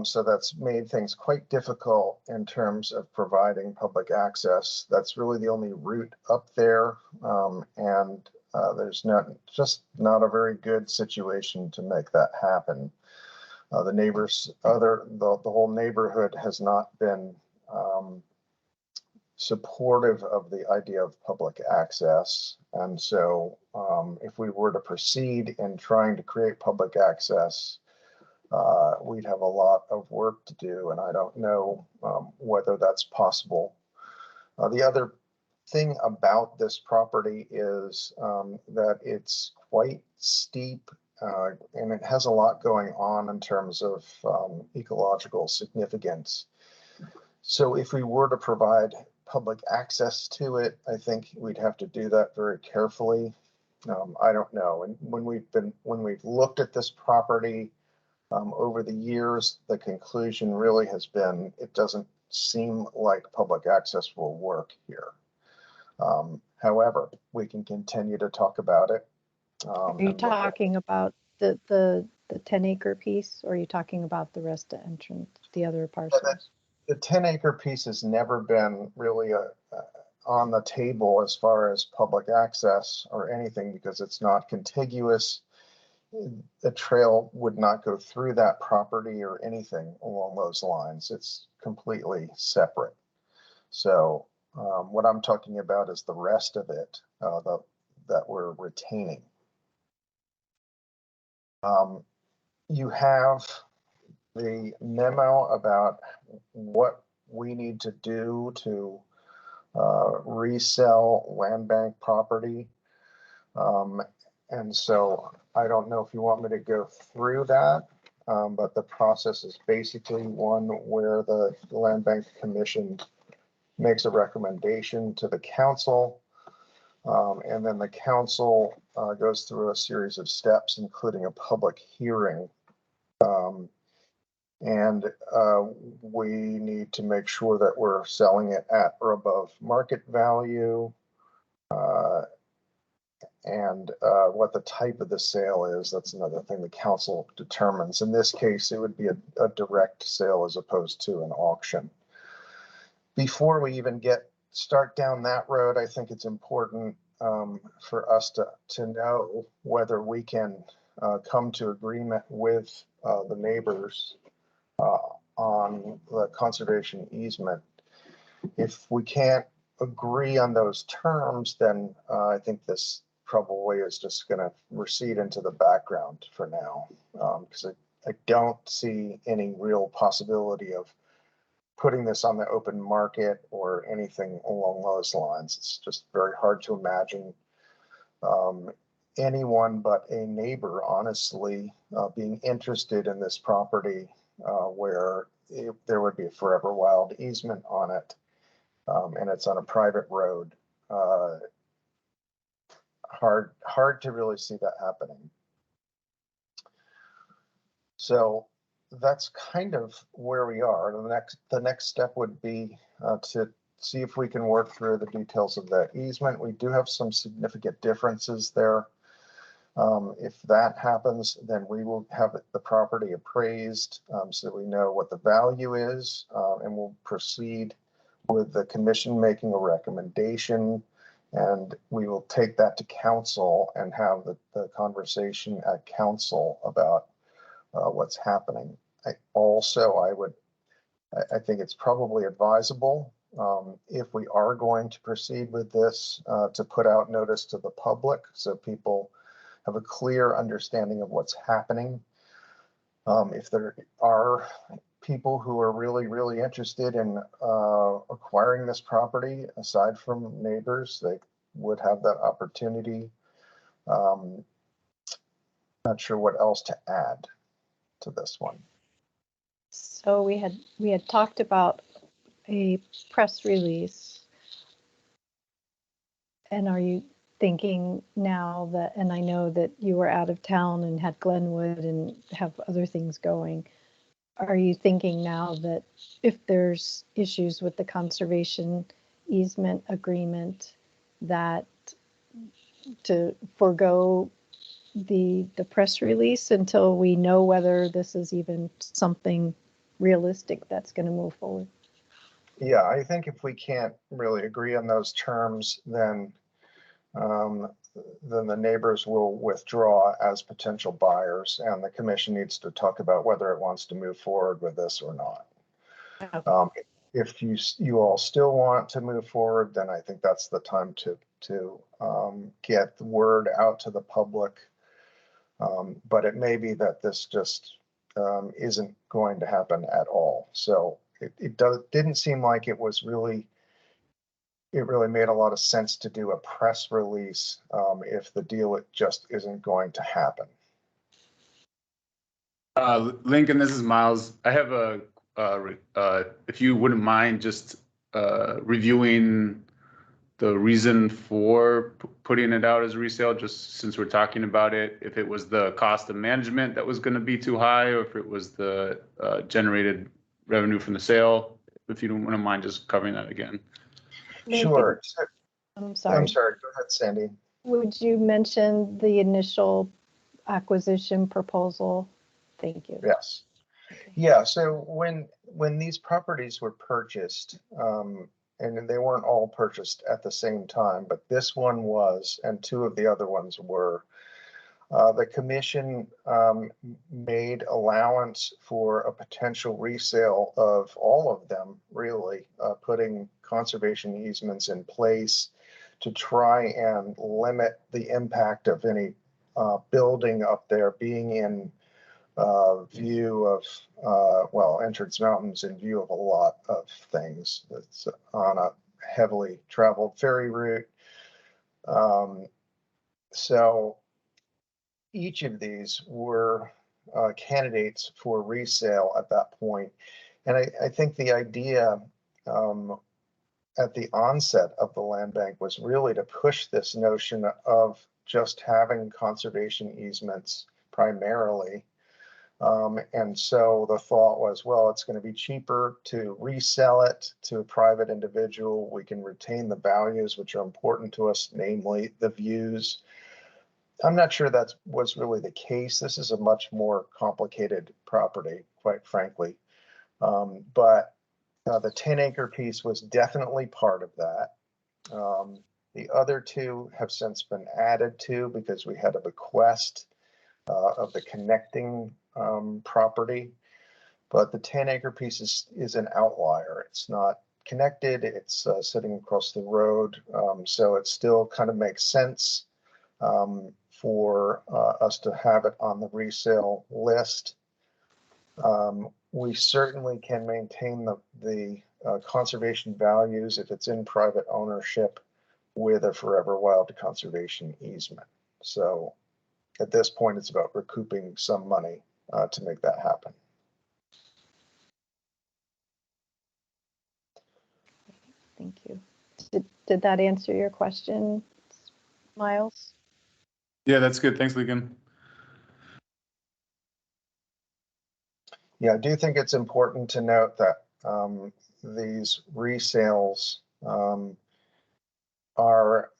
So that's made things quite difficult in terms of providing public access. That's really the only route up there. And there's just not a very good situation to make that happen. The neighbors, the whole neighborhood has not been supportive of the idea of public access. And so if we were to proceed in trying to create public access, we'd have a lot of work to do, and I don't know whether that's possible. The other thing about this property is that it's quite steep, and it has a lot going on in terms of ecological significance. So if we were to provide public access to it, I think we'd have to do that very carefully. I don't know. And when we've looked at this property, over the years, the conclusion really has been it doesn't seem like public access will work here. However, we can continue to talk about it. Are you talking about the 10-acre piece, or are you talking about the rest of entrance, the other parcels? The 10-acre piece has never been really on the table as far as public access or anything because it's not contiguous. The trail would not go through that property or anything along those lines. It's completely separate. So what I'm talking about is the rest of it that we're retaining. You have the memo about what we need to do to resell land bank property. And so I don't know if you want me to go through that, but the process is basically one where the Land Bank Commission makes a recommendation to the council, and then the council goes through a series of steps, including a public hearing. And we need to make sure that we're selling it at or above market value. And what the type of the sale is, that's another thing the council determines. In this case, it would be a direct sale as opposed to an auction. Before we even start down that road, I think it's important for us to know whether we can come to agreement with the neighbors on the conservation easement. If we can't agree on those terms, then I think this probably is just going to recede into the background for now, because I don't see any real possibility of putting this on the open market or anything along those lines. It's just very hard to imagine anyone but a neighbor, honestly, being interested in this property where there would be a Forever Wild easement on it, and it's on a private road. Hard to really see that happening. So that's kind of where we are. The next step would be to see if we can work through the details of that easement. We do have some significant differences there. If that happens, then we will have the property appraised so we know what the value is, and we'll proceed with the commission making a recommendation, and we will take that to council and have the conversation at council about what's happening. I think it's probably advisable if we are going to proceed with this to put out notice to the public so people have a clear understanding of what's happening. If there are people who are really, really interested in acquiring this property, aside from neighbors, they would have that opportunity. Not sure what else to add to this one. So we had talked about a press release. And are you thinking now that, and I know that you were out of town and had Glenwood and have other things going, are you thinking now that if there's issues with the conservation easement agreement, that to forego the press release until we know whether this is even something realistic that's going to move forward? Yeah, I think if we can't really agree on those terms, then the neighbors will withdraw as potential buyers, and the commission needs to talk about whether it wants to move forward with this or not. Okay. If you all still want to move forward, then I think that's the time to get the word out to the public. But it may be that this just isn't going to happen at all. So it didn't seem like it really made a lot of sense to do a press release if the deal just isn't going to happen. Lincoln, this is Miles. I have if you wouldn't mind just reviewing the reason for putting it out as resale, just since we're talking about it, if it was the cost of management that was going to be too high, or if it was the generated revenue from the sale, if you wouldn't mind just covering that again. Sure. I'm sorry. I'm sorry. Go ahead, Sandy. Would you mention the initial acquisition proposal? Thank you. Yes. Okay. Yeah. So when these properties were purchased, and they weren't all purchased at the same time, but this one was, and two of the other ones were, the commission made allowance for a potential resale of all of them, really, putting conservation easements in place to try and limit the impact of any building up there being in view of, Entrance Mountain's in view of a lot of things. It's on a heavily traveled ferry route. So each of these were candidates for resale at that point. And I think the idea at the onset of the land bank was really to push this notion of just having conservation easements primarily. And so the thought was, well, it's going to be cheaper to resell it to a private individual. We can retain the values which are important to us, namely the views. I'm not sure that was really the case. This is a much more complicated property, quite frankly. But the 10-acre piece was definitely part of that. The other two have since been added to because we had a bequest of the connecting property. But the 10-acre piece is an outlier. It's not connected. It's sitting across the road. So it still kind of makes sense for us to have it on the resale list. We certainly can maintain the conservation values if it's in private ownership with a Forever Wild conservation easement. So at this point, it's about recouping some money to make that happen. Thank you. Did that answer your question, Miles? Yeah, that's good. Thanks, Lincoln. Yeah, I do think it's important to note that these resales are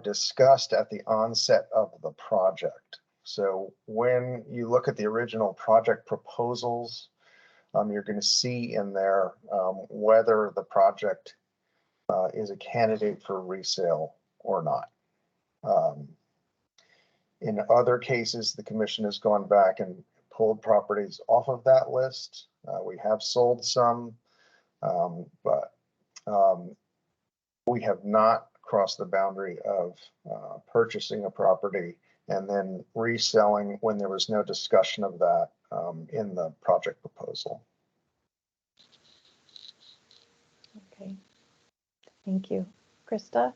discussed at the onset of the project. So when you look at the original project proposals, you're going to see in there whether the project is a candidate for resale or not. In other cases, the commission has gone back and pulled properties off of that list. We have sold some, but we have not crossed the boundary of purchasing a property and then reselling when there was no discussion of that in the project proposal. Okay, thank you. Krista?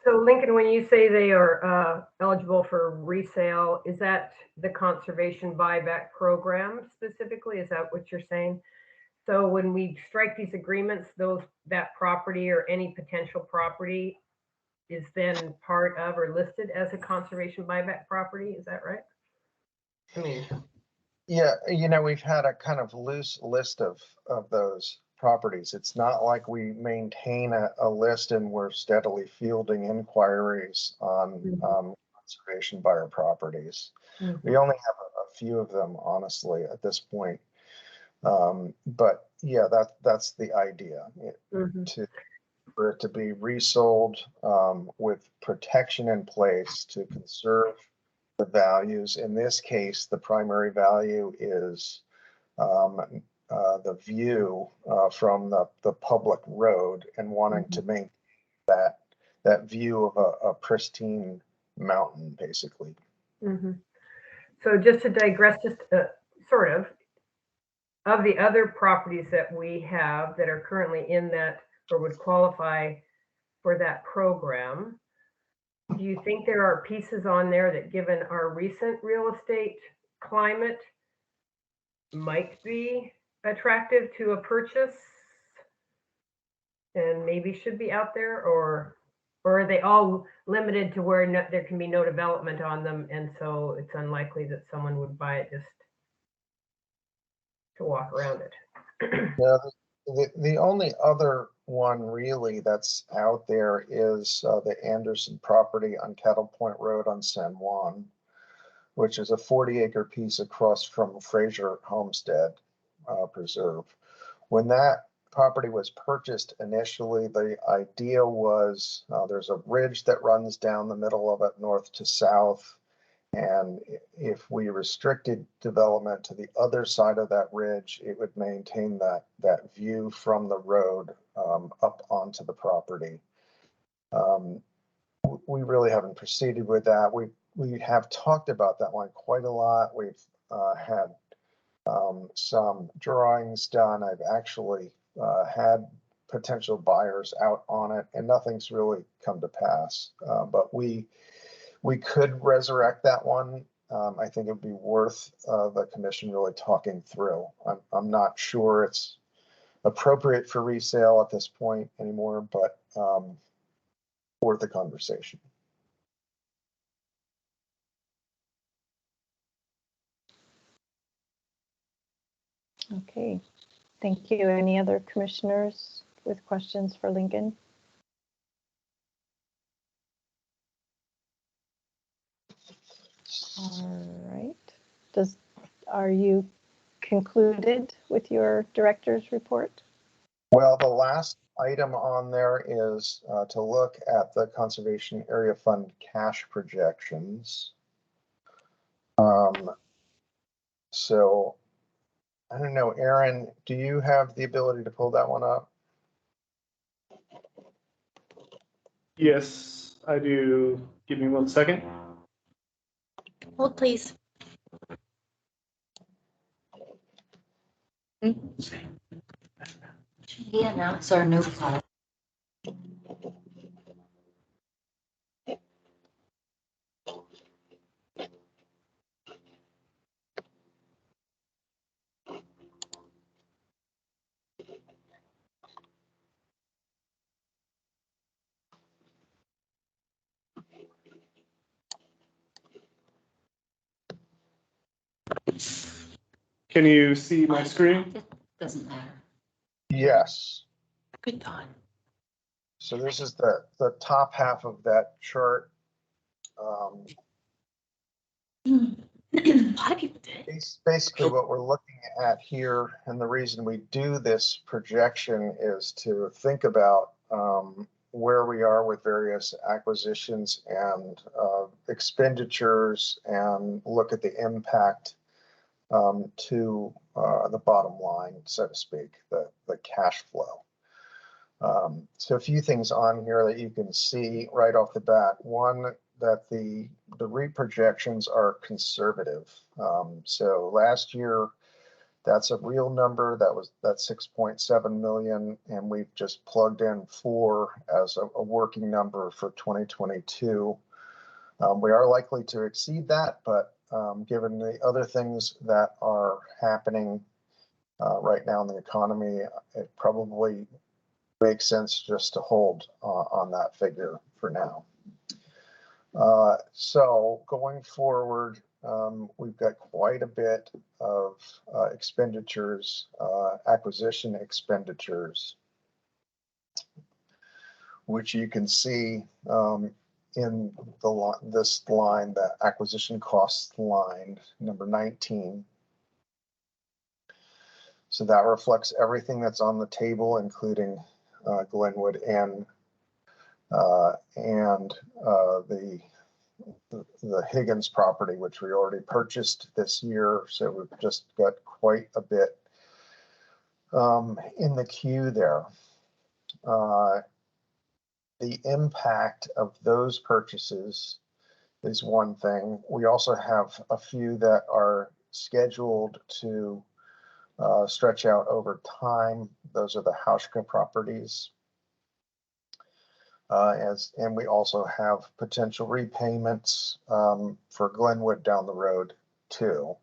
So Lincoln, when you say they are eligible for resale, is that the conservation buyback program specifically? Is that what you're saying? So when we strike these agreements, that property or any potential property is then part of or listed as a conservation buyback property. Is that right? I mean, yeah, you know, we've had a kind of loose list of those properties. It's not like we maintain a list and we're steadily fielding inquiries on conservation buyer properties. We only have a few of them, honestly, at this point. But yeah, that's the idea, for it to be resold with protection in place to conserve the values. In this case, the primary value is the view from the public road, and wanting to make that view of a pristine mountain, basically. So just to digress, just sort of the other properties that we have that are currently in that or would qualify for that program, do you think there are pieces on there that, given our recent real estate climate, might be attractive to a purchase and maybe should be out there, or are they all limited to where there can be no development on them, and so it's unlikely that someone would buy it just to walk around it? Yeah, the only other one really that's out there is the Anderson property on Cattle Point Road on San Juan, which is a 40-acre piece across from Fraser Homestead Preserve. When that property was purchased initially, the idea was there's a ridge that runs down the middle of it, north to south. And if we restricted development to the other side of that ridge, it would maintain that view from the road up onto the property. We really haven't proceeded with that. We have talked about that one quite a lot. We've had some drawings done. I've actually had potential buyers out on it, and nothing's really come to pass. But we could resurrect that one. I think it would be worth the commission really talking through. I'm not sure it's appropriate for resale at this point anymore, but worth the conversation. Okay, thank you. Any other commissioners with questions for Lincoln? All right. Are you concluded with your director's report? Well, the last item on there is to look at the Conservation Area Fund cash projections. So I don't know, Aaron, do you have the ability to pull that one up? Yes, I do. Give me 1 second. Hold, please. Should we announce our new call? Can you see my screen? Doesn't matter. Yes. Good thought. So this is the top half of that chart. A lot of people did. Basically, what we're looking at here, and the reason we do this projection is to think about where we are with various acquisitions and expenditures, and look at the impact to the bottom line, so to speak, the cash flow. So a few things on here that you can see right off the bat. One, that the REIT projections are conservative. So last year, that's a real number. That's 6.7 million, and we've just plugged in 4 as a working number for 2022. We are likely to exceed that, but given the other things that are happening right now in the economy, it probably makes sense just to hold on that figure for now. So going forward, we've got quite a bit of expenditures, acquisition expenditures, which you can see in this line, the acquisition costs line, number 19. So that reflects everything that's on the table, including Glenwood and the Higgins property, which we already purchased this year. So we've just got quite a bit in the queue there. The impact of those purchases is one thing. We also have a few that are scheduled to stretch out over time. Those are the Hauschka properties. And we also have potential repayments for Glenwood down the road too.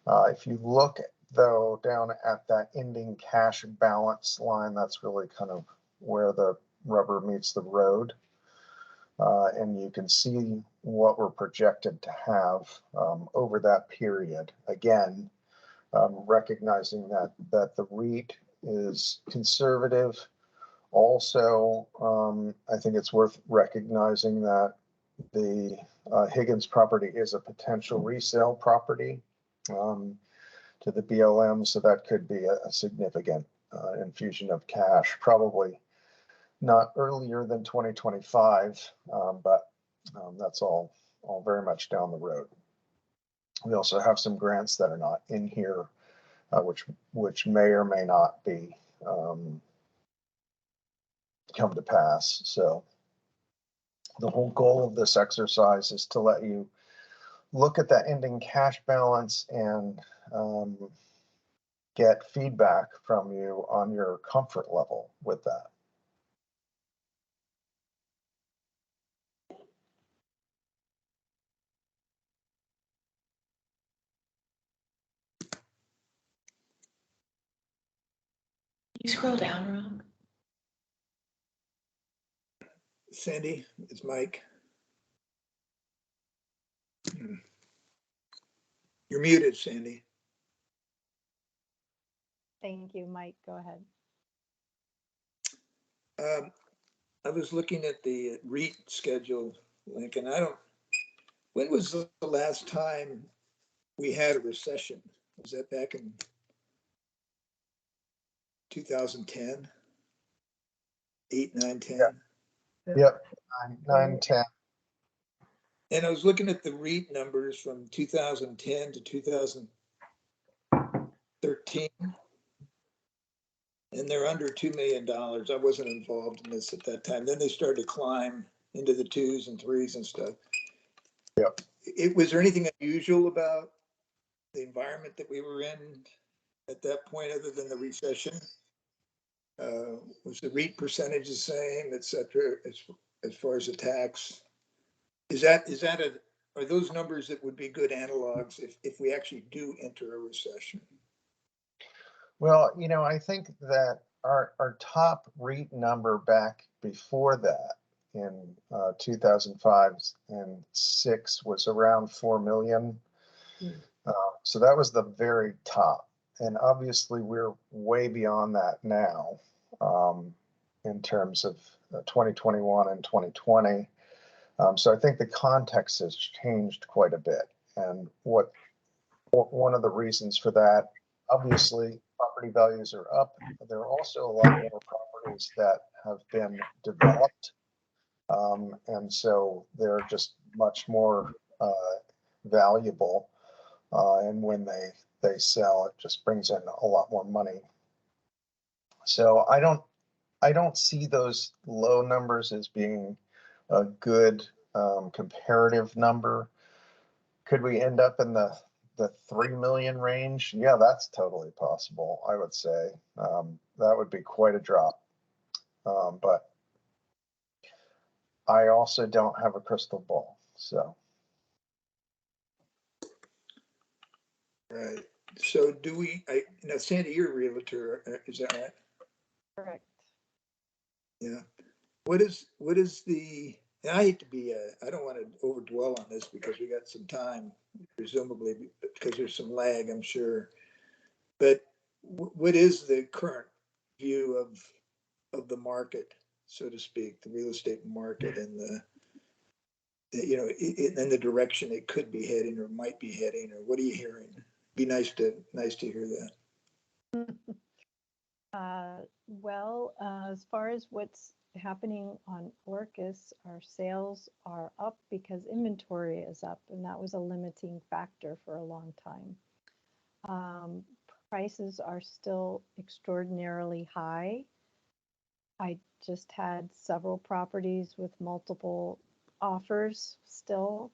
If you look though down at that ending cash balance line, that's really kind of where the rubber meets the road. And you can see what we're projected to have over that period. Again, recognizing that the REIT is conservative. Also, I think it's worth recognizing that the Higgins property is a potential resale property to the BLM, so that could be a significant infusion of cash, probably not earlier than 2025, but that's all very much down the road. We also have some grants that are not in here, which may or may not be come to pass. So the whole goal of this exercise is to let you look at that ending cash balance and get feedback from you on your comfort level with that. You scroll down, Rob. Sandy, it's Mike. You're muted, Sandy. Thank you, Mike. Go ahead. I was looking at the REIT schedule, Lincoln. When was the last time we had a recession? Was that back in 2010? 8, 9, 10? Yep, 9, 10. And I was looking at the REIT numbers from 2010 to 2013. And they're under $2 million. I wasn't involved in this at that time. Then they started to climb into the 2s and 3s and stuff. Yep. Was there anything unusual about the environment that we were in at that point other than the recession? Was the REIT percentage the same, et cetera, as far as the tax? Are those numbers that would be good analogs if we actually do enter a recession? Well, I think that our top REIT number back before that in 2005 and 6 was around 4 million. So that was the very top. And obviously we're way beyond that now in terms of 2021 and 2020. So I think the context has changed quite a bit. And one of the reasons for that, obviously property values are up. There are also a lot more properties that have been developed. And so they're just much more valuable. And when they sell, it just brings in a lot more money. So I don't see those low numbers as being a good comparative number. Could we end up in the 3 million range? Yeah, that's totally possible, I would say. That would be quite a drop. But I also don't have a crystal ball, so. Right. So do we, now Sandy, you're a realtor, is that right? Correct. Yeah. What is the, and I hate to be, I don't want to overdwell on this because we got some time, presumably, because there's some lag, I'm sure. But what is the current view of the market, so to speak, the real estate market, and you know, in the direction it could be heading or might be heading, or what are you hearing? Be nice to hear that. Well, as far as what's happening on Orcas, our sales are up because inventory is up, and that was a limiting factor for a long time. Prices are still extraordinarily high. I just had several properties with multiple offers still.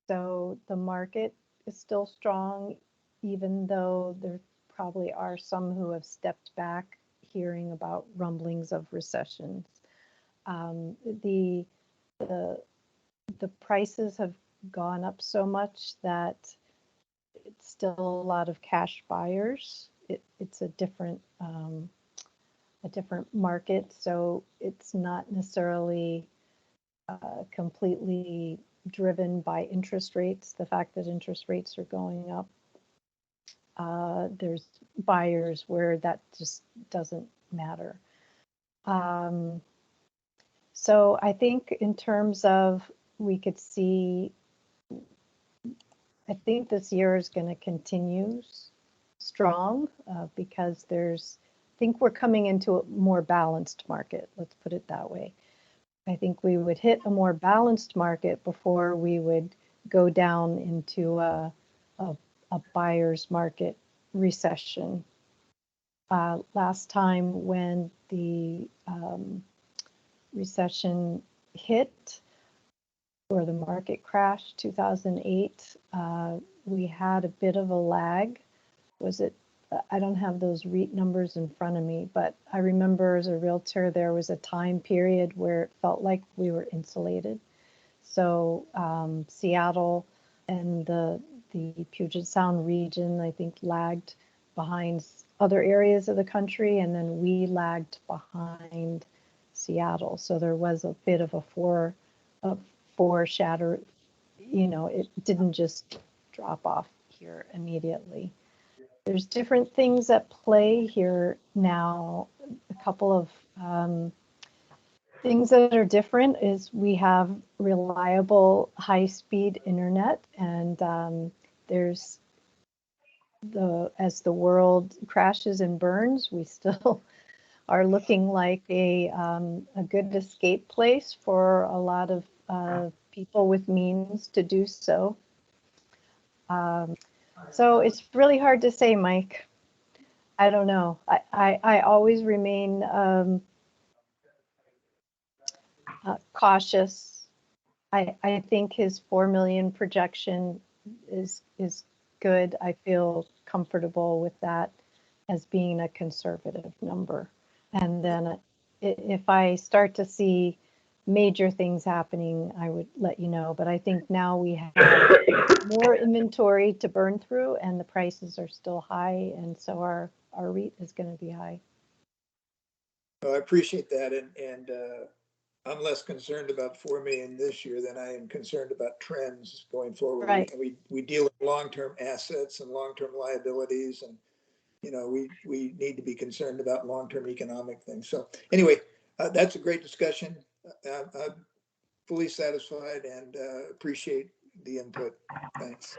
So the market is still strong, even though there probably are some who have stepped back hearing about rumblings of recessions. The prices have gone up so much that it's still a lot of cash buyers. It's a different market, so it's not necessarily completely driven by interest rates. The fact that interest rates are going up, there's buyers where that just doesn't matter. So I think in terms of we could see, I think this year is going to continue strong because I think we're coming into a more balanced market. Let's put it that way. I think we would hit a more balanced market before we would go down into a buyer's market recession. Last time when the recession hit or the market crashed, 2008, we had a bit of a lag. I don't have those REIT numbers in front of me, but I remember as a realtor, there was a time period where it felt like we were insulated. So Seattle and the Puget Sound region, I think, lagged behind other areas of the country, and then we lagged behind Seattle. So there was a bit of a foreshadow, you know, it didn't just drop off here immediately. There's different things at play here now. A couple of things that are different is we have reliable high-speed internet, and there's as the world crashes and burns, we still are looking like a good escape place for a lot of people with means to do so. So it's really hard to say, Mike. I don't know. I always remain cautious. I think his 4 million projection is good. I feel comfortable with that as being a conservative number. And then if I start to see major things happening, I would let you know. But I think now we have more inventory to burn through, and the prices are still high, and so our REIT is going to be high. Well, I appreciate that, and I'm less concerned about 4 million this year than I am concerned about trends going forward. Right. We deal with long-term assets and long-term liabilities, and we need to be concerned about long-term economic things. So anyway, that's a great discussion. I'm fully satisfied and appreciate the input. Thanks.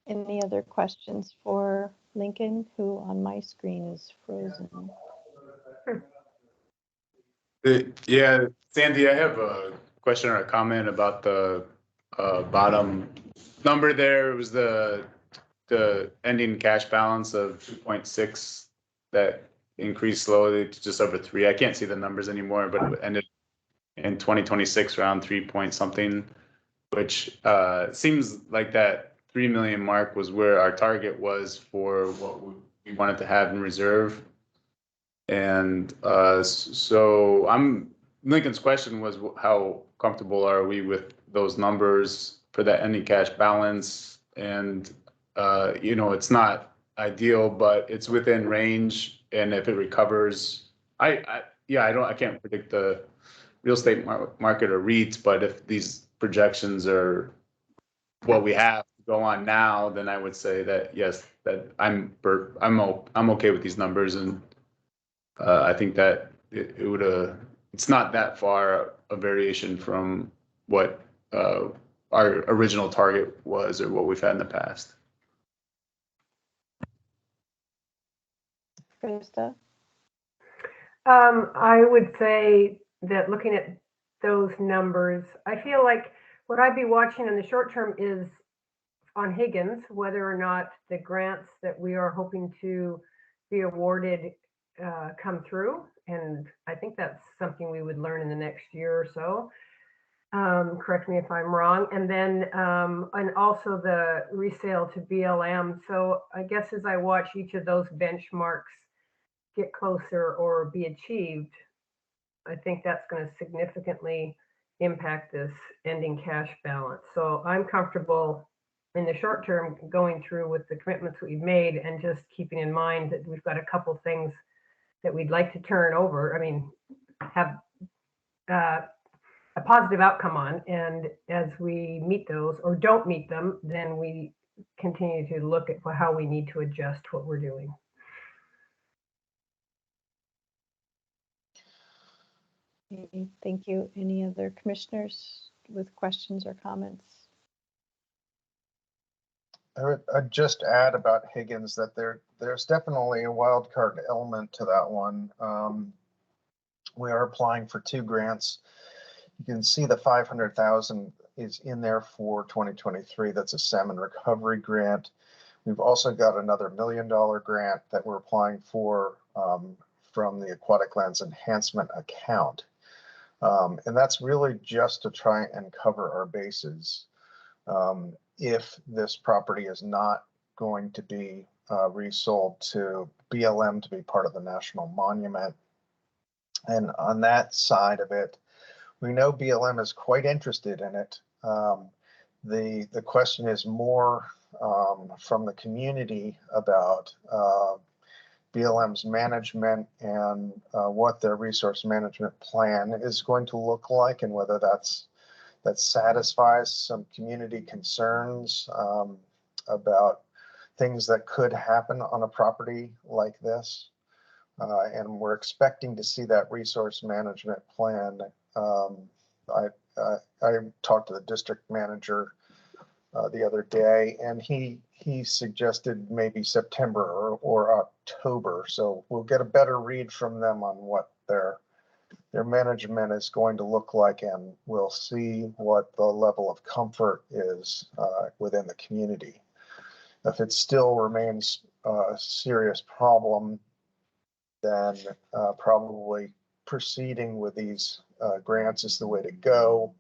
Any other questions for Lincoln, who on my screen is frozen? Yeah, Sandy, I have a question or a comment about the bottom number there. It was the ending cash balance of 2.6 that increased slowly to just over 3. I can't see the numbers anymore, but it ended in 2026 around 3 point something, which seems like that 3 million mark was where our target was for what we wanted to have in reserve. And so Lincoln's question was, how comfortable are we with those numbers for that ending cash balance? And it's not ideal, but it's within range. And if it recovers, I can't predict the real estate market or REITs, but if these projections are what we have to go on now, then I would say that yes, that I'm okay with these numbers, and I think that it would it's not that far a variation from what our original target was or what we've had in the past. Krista? I would say that looking at those numbers, I feel like what I'd be watching in the short term is on Higgins, whether or not the grants that we are hoping to be awarded come through. And I think that's something we would learn in the next year or so. Correct me if I'm wrong. And then, and also the resale to BLM. So I guess as I watch each of those benchmarks get closer or be achieved, I think that's going to significantly impact this ending cash balance. So I'm comfortable in the short term going through with the commitments we've made and just keeping in mind that we've got a couple things that we'd like to turn over. I mean, have a positive outcome on. And as we meet those or don't meet them, then we continue to look at how we need to adjust what we're doing. Okay, thank you. Any other commissioners with questions or comments? I'd just add about Higgins that there's definitely a wild card element to that one. We are applying for 2 grants. You can see the 500,000 is in there for 2023. That's a salmon recovery grant. We've also got another $1 million grant that we're applying for from the Aquatic Lands Enhancement account. And that's really just to try and cover our bases. If this property is not going to be resold to BLM to be part of the National Monument. And on that side of it, we know BLM is quite interested in it. The question is more from the community about BLM's management and what their resource management plan is going to look like, and whether that satisfies some community concerns about things that could happen on a property like this. And we're expecting to see that resource management plan. I talked to the district manager the other day, and he suggested maybe September or October. So we'll get a better read from them on what their management is going to look like, and we'll see what the level of comfort is within the community. If it still remains a serious problem, then probably proceeding with these grants is the way to go.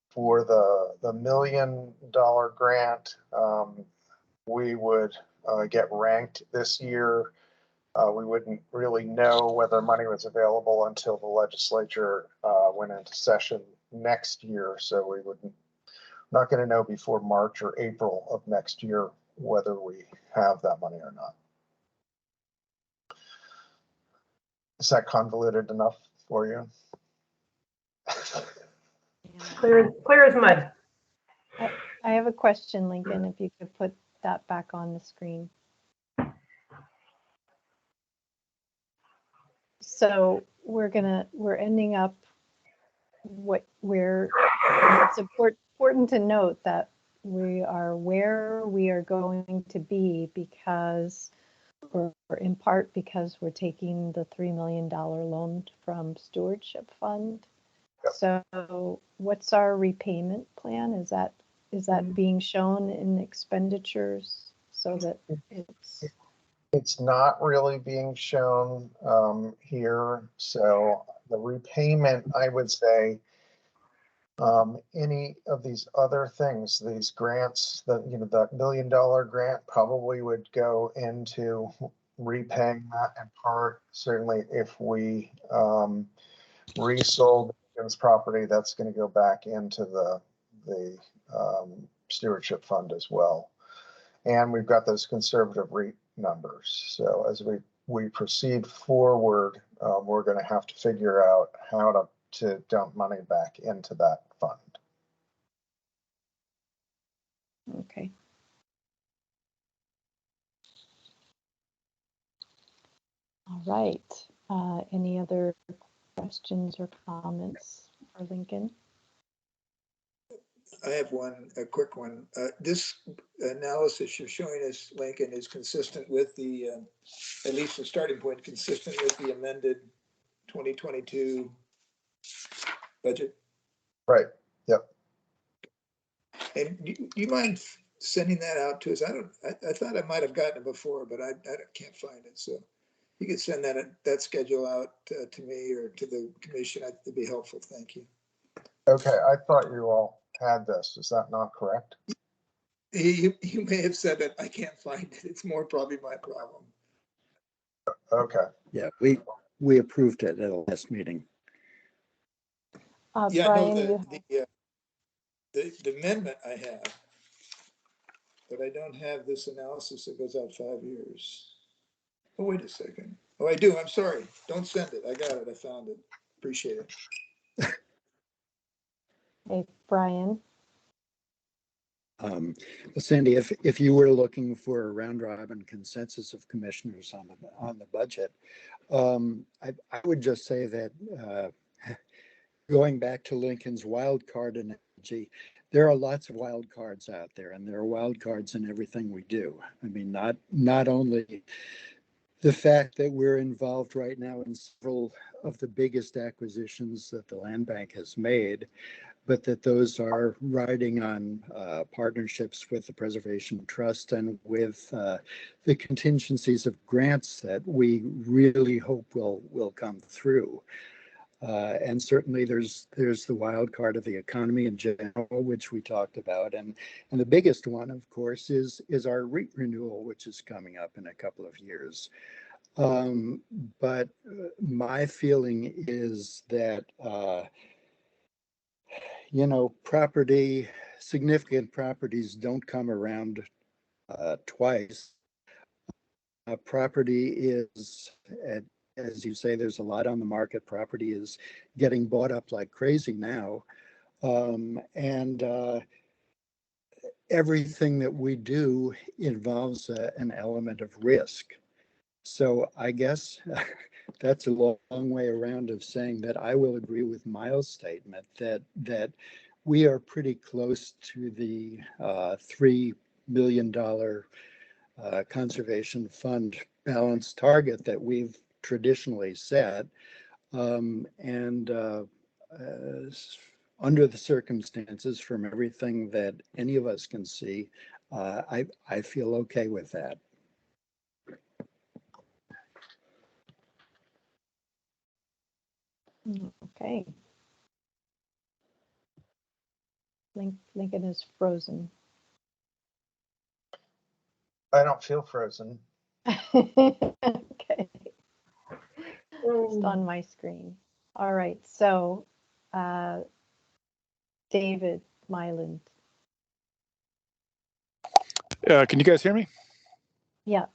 For the $1 million grant, we would get ranked this year. We wouldn't really know whether money was available until the legislature went into session next year. So we not going to know before March or April of next year whether we have that money or not. Is that convoluted enough for you? Clear as mud. I have a question, Lincoln, if you could put that back on the screen. So we're ending up it's important to note that we are where we are going to be because, or in part because we're taking the $3 million loan from Stewardship Fund. Yep. So what's our repayment plan? Is that being shown in expenditures so that it's not really being shown here. So the repayment, I would say, any of these other things, these grants, that $1 million grant probably would go into repaying that in part. Certainly, if we resold this property, that's going to go back into the stewardship fund as well. And we've got those conservative REIT numbers. So as we proceed forward, we're going to have to figure out how to dump money back into that fund. okay. All right. Any other questions or comments for Lincoln? I have a quick one. This analysis you're showing us, Lincoln, is consistent with the, at least the starting point, consistent with the amended 2022 budget. Right. Yep. And do you mind sending that out to us? I thought I might have gotten it before, but I can't find it. So you could send that schedule out to me or to the commission. That'd be helpful. Thank you. Okay. I thought you all had this. Is that not correct? You may have said that. I can't find it. It's more probably my problem. Okay. Yeah, we approved it at the last meeting. Yeah, Brian, no, the amendment I have, but I don't have this analysis that goes out 5 years. Oh, wait a second. Oh, I do. I'm sorry. Don't send it. I got it. I found it. Appreciate it. hey, Brian. Cindy, if you were looking for a round robin consensus of commissioners on the budget, I would just say that going back to Lincoln's wild card analogy, there are lots of wild cards out there, and there are wild cards in everything we do. I mean, not only the fact that we're involved right now in several of the biggest acquisitions that the land bank has made, but that those are riding on partnerships with the Preservation Trust and with the contingencies of grants that we really hope will come through. And certainly there's the wild card of the economy in general, which we talked about. And the biggest one, of course, is our REIT renewal, which is coming up in a couple of years. But my feeling is that significant properties don't come around twice. Property is, as you say, there's a lot on the market. Property is getting bought up like crazy now. And everything that we do involves an element of risk. So I guess that's a long way around of saying that I will agree with Miles' statement that we are pretty close to the $3 million conservation fund balance target that we've traditionally set. And under the circumstances, from everything that any of us can see, I feel okay with that. Okay. Lincoln is frozen. I don't feel frozen. Okay. Just on my screen. All right. So, David Myland. Can you guys hear me? Yeah.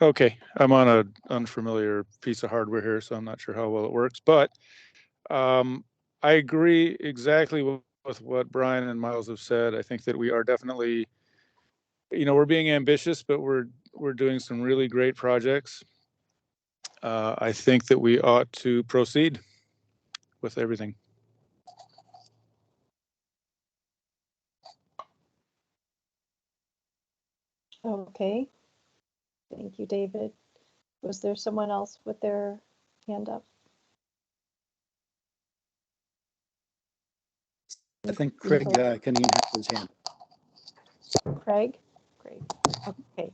Okay, I'm on an unfamiliar piece of hardware here, so I'm not sure how well it works, but I agree exactly with what Brian and Miles have said. I think that we are definitely, we're being ambitious, but we're doing some really great projects. I think that we ought to proceed with everything. Okay. Thank you, David. Was there someone else with their hand up? I think Craig Canine has his hand. Craig? Great. Okay.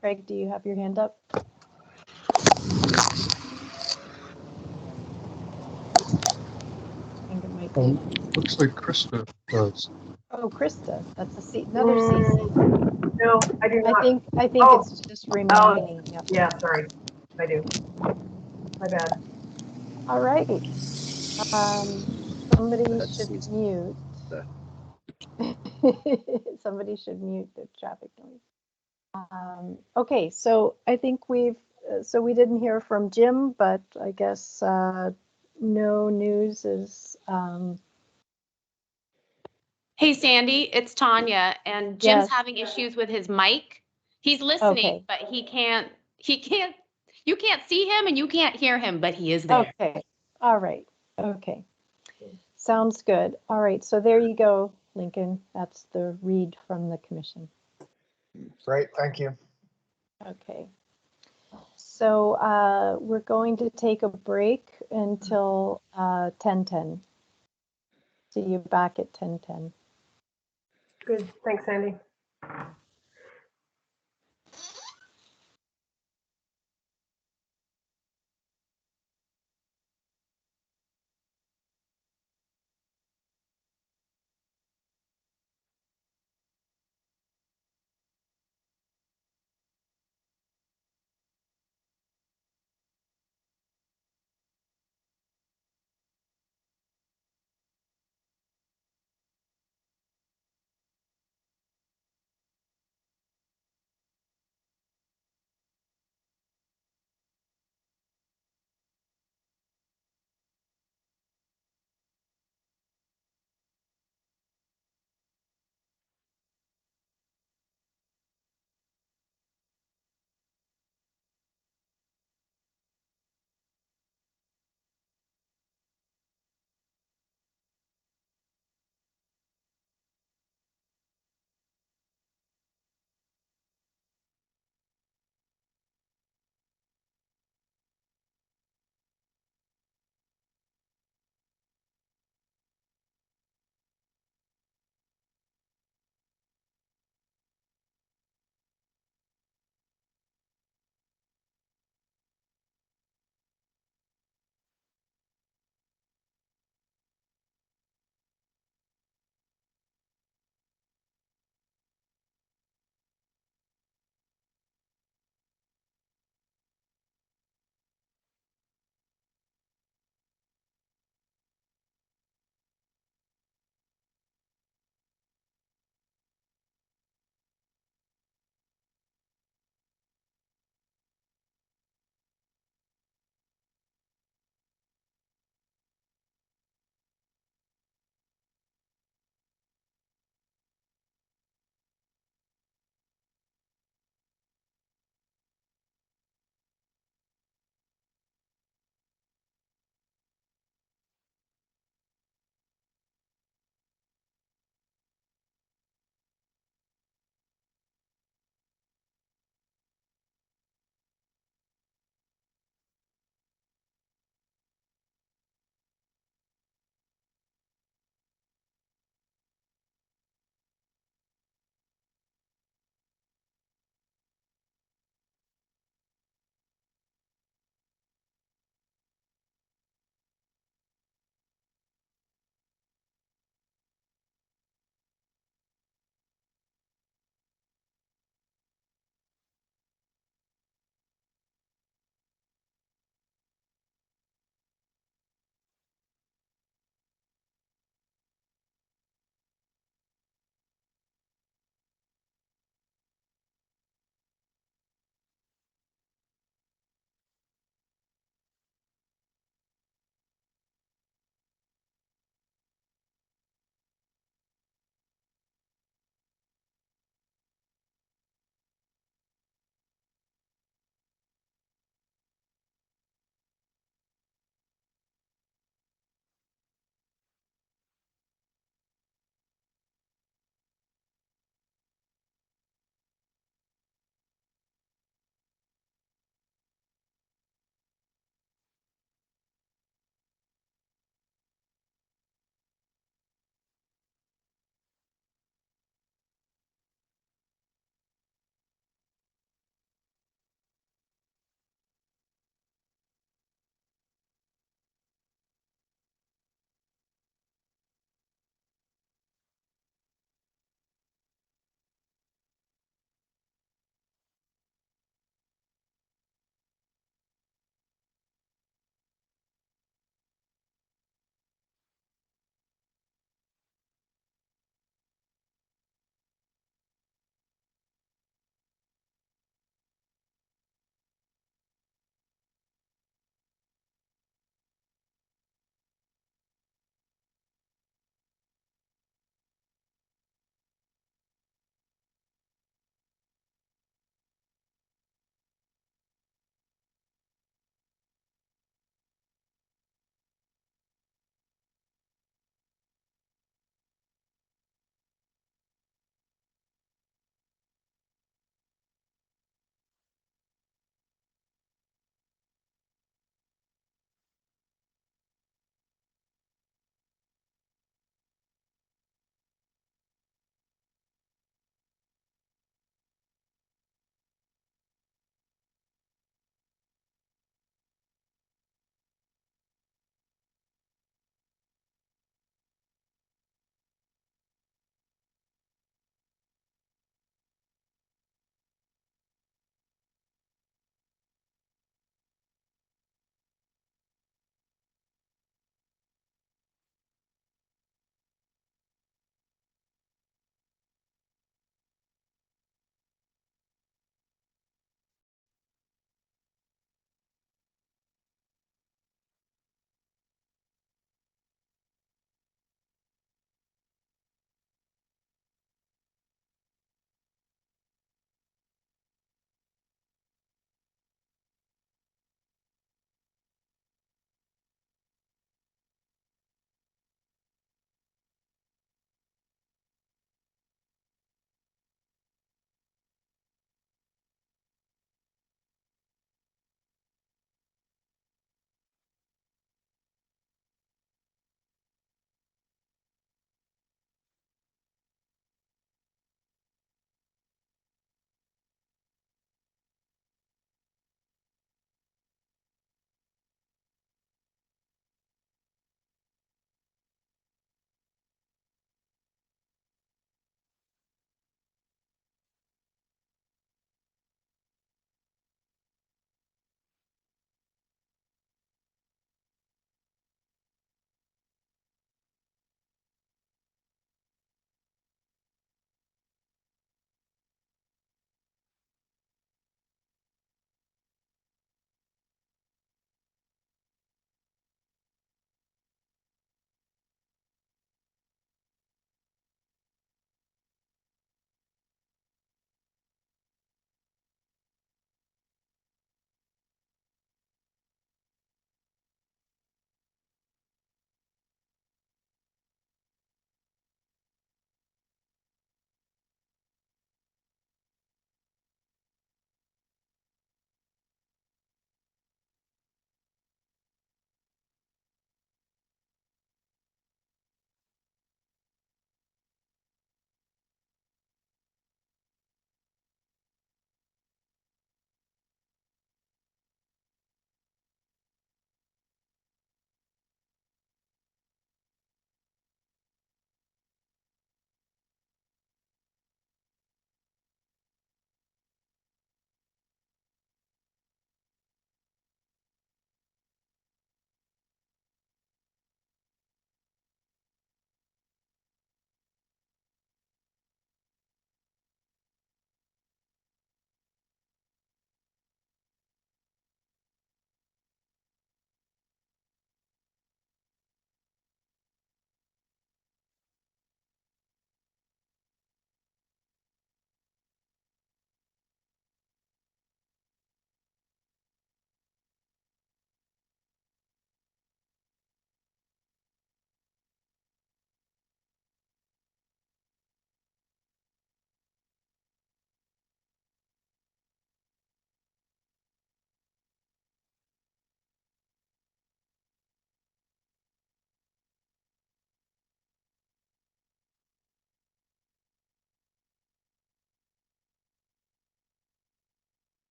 Craig, do you have your hand up? I think it might be. Looks like Krista does. Oh, Krista, that's another CC. No, I do not. I think Oh. it's just remaining. Yep. Yeah, sorry. I do. My bad. All right. Somebody That's should CC. mute. Somebody should mute the traffic noise. Okay, so I think we didn't hear from Jim, but I guess no news is. Hey, Sandy, it's Tanya, and Jim's Yes. having issues with his mic. He's listening, Okay. but you can't, you can't see him and you can't hear him, but he is there. Okay. All right. Okay. Sounds good. All right. So there you go, Lincoln. That's the read from the commission. Great, thank you. Okay. So we're going to take a break until 10:10. See you back at 10:10. Good. Thanks, Sandy.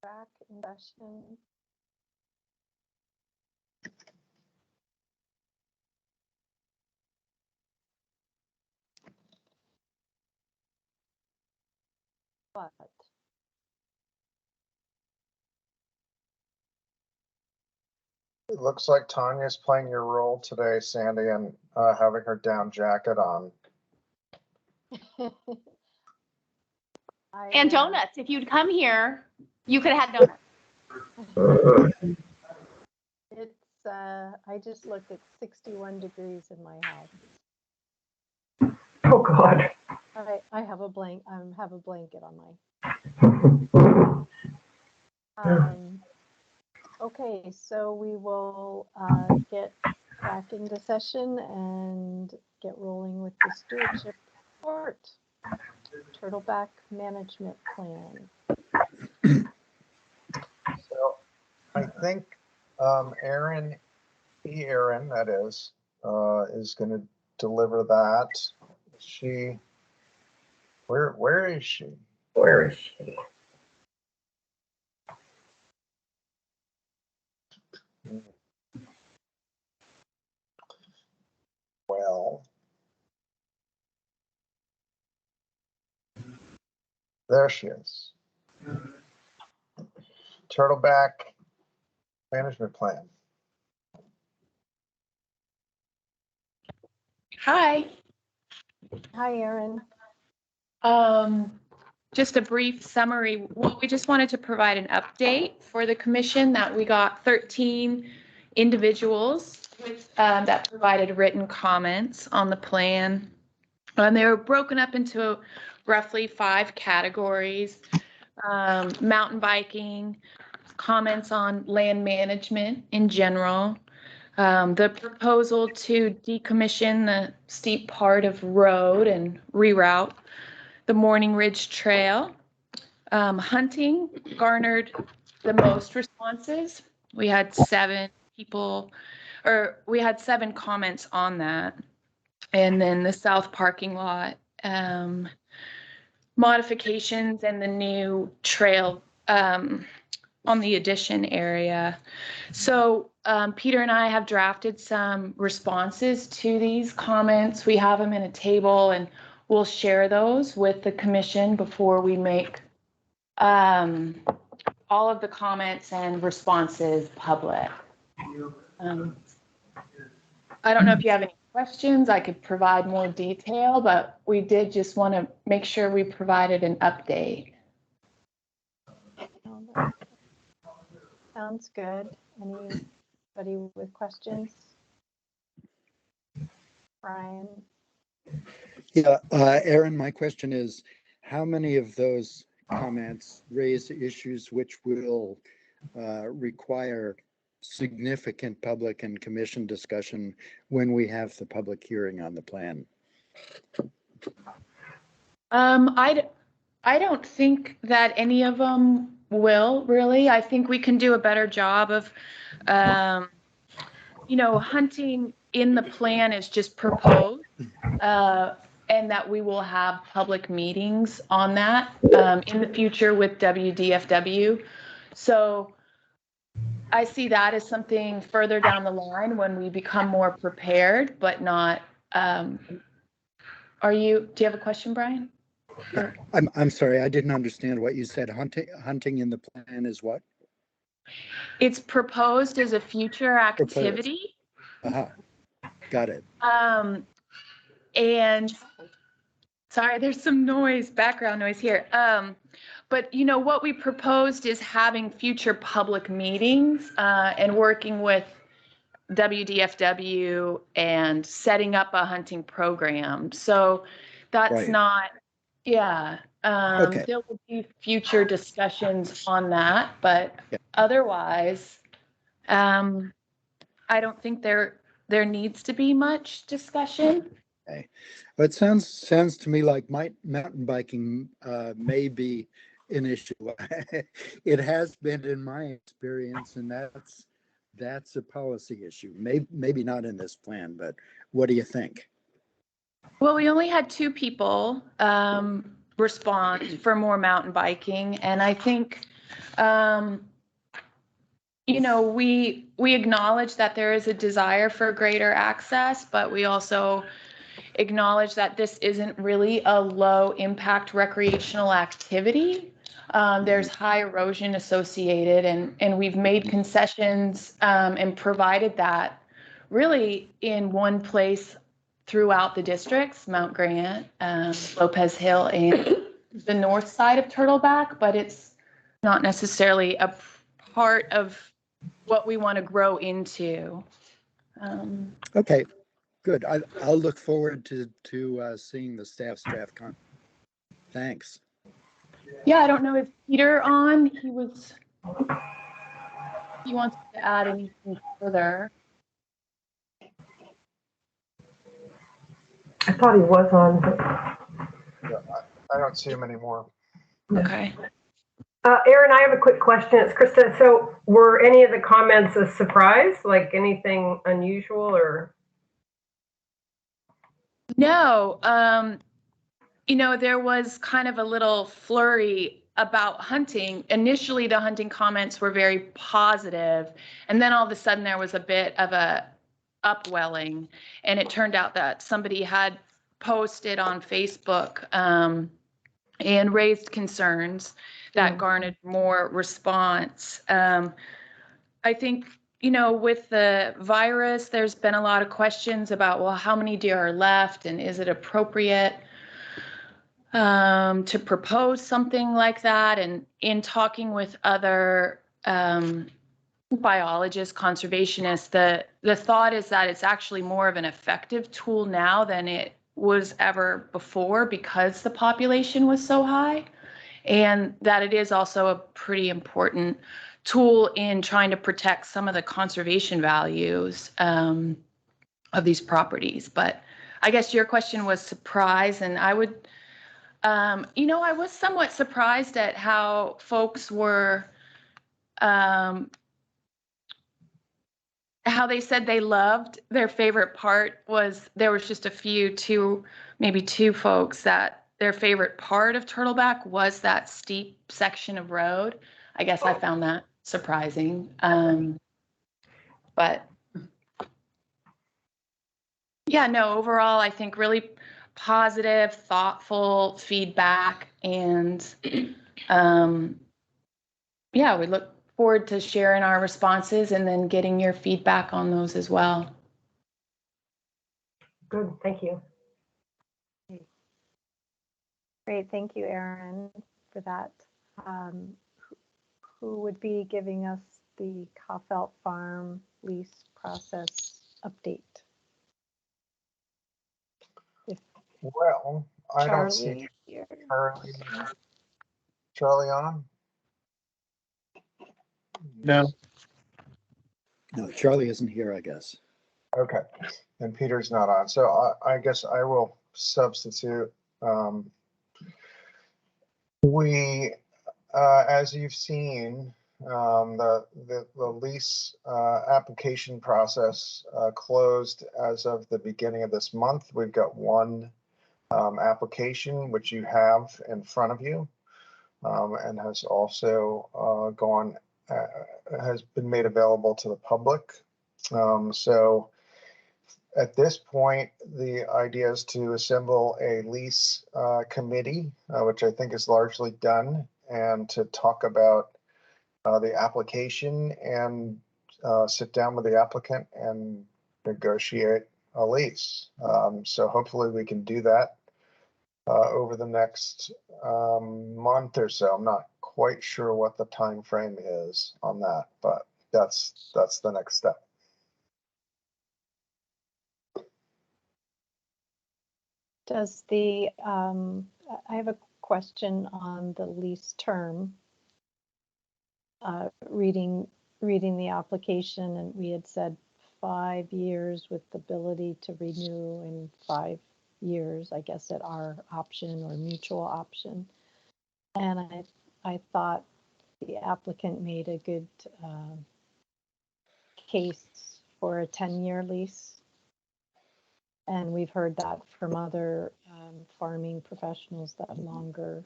back in session. What? It looks like Tanya's playing your role today, Sandy, and having her down jacket on. And donuts. If you'd come here, you could have had donuts. It's, I just looked at 61 degrees in my house. Oh, God. I have a blanket on my. Okay, so we will get back into session and get rolling with the stewardship report. Turtleback Management Plan. So I think Erin, that is going to deliver that. Where is she? Where is she? Well, there she is. Turtleback Management Plan. Hi. Hi, Erin. Just a brief summary. Well, we just wanted to provide an update for the commission that we got 13 individuals that provided written comments on the plan. And they were broken up into roughly 5 categories: mountain biking, comments on land management in general, the proposal to decommission the steep part of road and reroute the Morning Ridge Trail. Hunting garnered the most responses. We had 7 comments on that. And then the south parking lot, modifications, and the new trail on the addition area. So Peter and I have drafted some responses to these comments. We have them in a table, and we'll share those with the commission before we make all of the comments and responses public. I don't know if you have any questions. I could provide more detail, but we did just want to make sure we provided an update. Sounds good. Anybody with questions? Brian? Yeah, Erin, my question is, how many of those comments raise issues which will require significant public and commission discussion when we have the public hearing on the plan? I don't think that any of them will, really. I think we can do a better job of, hunting in the plan is just proposed, and that we will have public meetings on that in the future with WDFW. So I see that as something further down the line when we become more prepared, but not. Do you have a question, Brian? Yeah, I'm sorry, I didn't understand what you said. Hunting in the plan is what? It's proposed as a future activity. Got it. And sorry, there's some background noise here. But what we proposed is having future public meetings and working with WDFW and setting up a hunting program. So that's Right. not, yeah. Okay. There will be future discussions on that, but otherwise, I don't think there needs to be much discussion. Okay. But it sounds to me like mountain biking may be an issue. It has been in my experience, and that's a policy issue. Maybe not in this plan, but what do you think? Well, we only had 2 people respond for more mountain biking, and I think You know, we acknowledge that there is a desire for greater access, but we also acknowledge that this isn't really a low impact recreational activity. There's high erosion associated, and we've made concessions and provided that really in one place throughout the districts, Mount Grant, Lopez Hill, and the north side of Turtleback, but it's not necessarily a part of what we want to grow into. Okay, good. I'll look forward to seeing the staff's draft con. Thanks. Yeah, I don't know if Peter on. He wants to add anything further. I thought he was on. But... Yeah, I don't see him anymore. Okay. Aaron, I have a quick question. It's Krista. So were any of the comments a surprise, like anything unusual or? No, you know, there was kind of a little flurry about hunting. Initially, the hunting comments were very positive, and then all of a sudden there was a bit of a upwelling, and it turned out that somebody had posted on Facebook and raised concerns that garnered more response. I think, you know, with the virus, there's been a lot of questions about, well, how many deer are left, and is it appropriate to propose something like that? And in talking with other biologists, conservationists, the thought is that it's actually more of an effective tool now than it was ever before because the population was so high, and that it is also a pretty important tool in trying to protect some of the conservation values of these properties. But I guess your question was surprise, and I would, you know, I was somewhat surprised at how folks were, how they said they loved their favorite part was there was just a few, maybe two folks that their favorite part of Turtleback was that steep section of road. I guess I found that surprising. But yeah, no, overall, I think really positive, thoughtful feedback. And yeah, we look forward to sharing our responses and then getting your feedback on those as well. Good, thank you. Great, thank you, Aaron, for that. Who would be giving us the Kaufelt Farm lease process update? Well, I don't see Charlie on. No. No, Charlie isn't here, I guess. Okay, and Peter's not on. So I guess I will substitute. As you've seen, the lease application process closed as of the beginning of this month. We've got one application which you have in front of you, and has also has been made available to the public. So at this point, the idea is to assemble a lease committee, which I think is largely done, and to talk about the application and sit down with the applicant and negotiate a lease. So hopefully we can do that over the next month or so. I'm not quite sure what the time frame is on that, but that's the next step. Does I have a question on the lease term. Reading the application, and we had said 5 years with the ability to renew in 5 years, I guess at our option or mutual option. And I thought the applicant made a good case for a 10-year lease. And we've heard that from other farming professionals that longer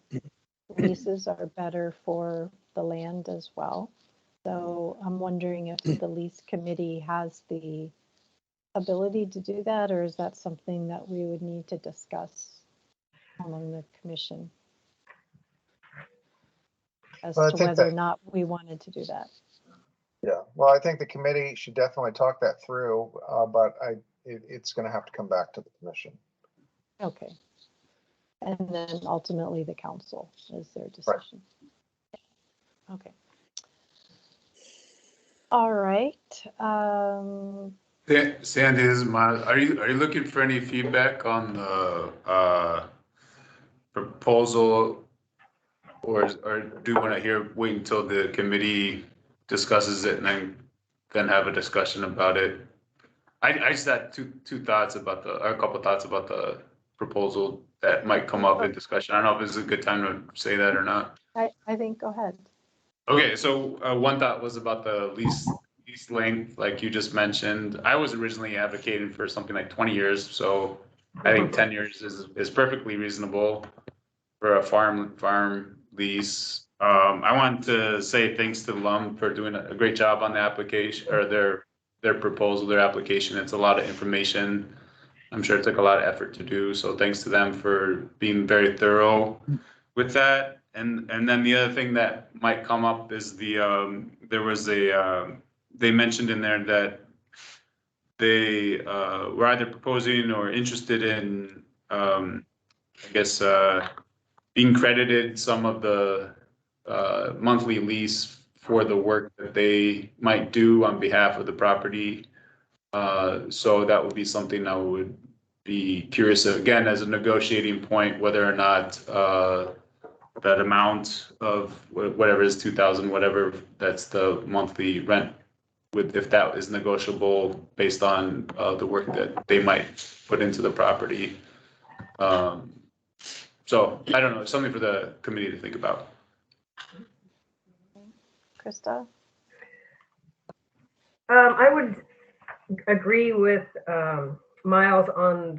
leases are better for the the land as well. So I'm wondering if the lease committee has the ability to do that, or is that something that we would need to discuss among the commission as Well, I to think whether that- or not we wanted to do that? Yeah, well, I think the committee should definitely talk that through, but it's going to have to come back to the commission. Okay. And then ultimately the council is their decision. Right. Okay. All right. Sandy, this is Miles. Are you looking for any feedback on the proposal, or do you want to wait until the committee discusses it and then have a discussion about it? I just had two thoughts about a couple thoughts about the proposal that might come up in discussion. I don't know if this is a good time to say that or not. I think, go ahead. Okay, so one thought was about the lease length, like you just mentioned. I was originally advocating for something like 20 years, so I think 10 years is perfectly reasonable for a farm lease. I want to say thanks to LUM for doing a great job on the application, or their proposal, their application. It's a lot of information. I'm sure it took a lot of effort to do, so thanks to them for being very thorough with that. And then the other thing that might come up is there was they mentioned in there that they were either proposing or interested in, I guess, being credited some of the monthly lease for the work that they might do on behalf of the property. So that would be something I would be curious of, again, as a negotiating point, whether or not that amount of whatever is 2,000, whatever that's the monthly rent, if that is negotiable based on the work that they might put into the property. So I don't know, it's something for the committee to think about. Krista? I would agree with Miles on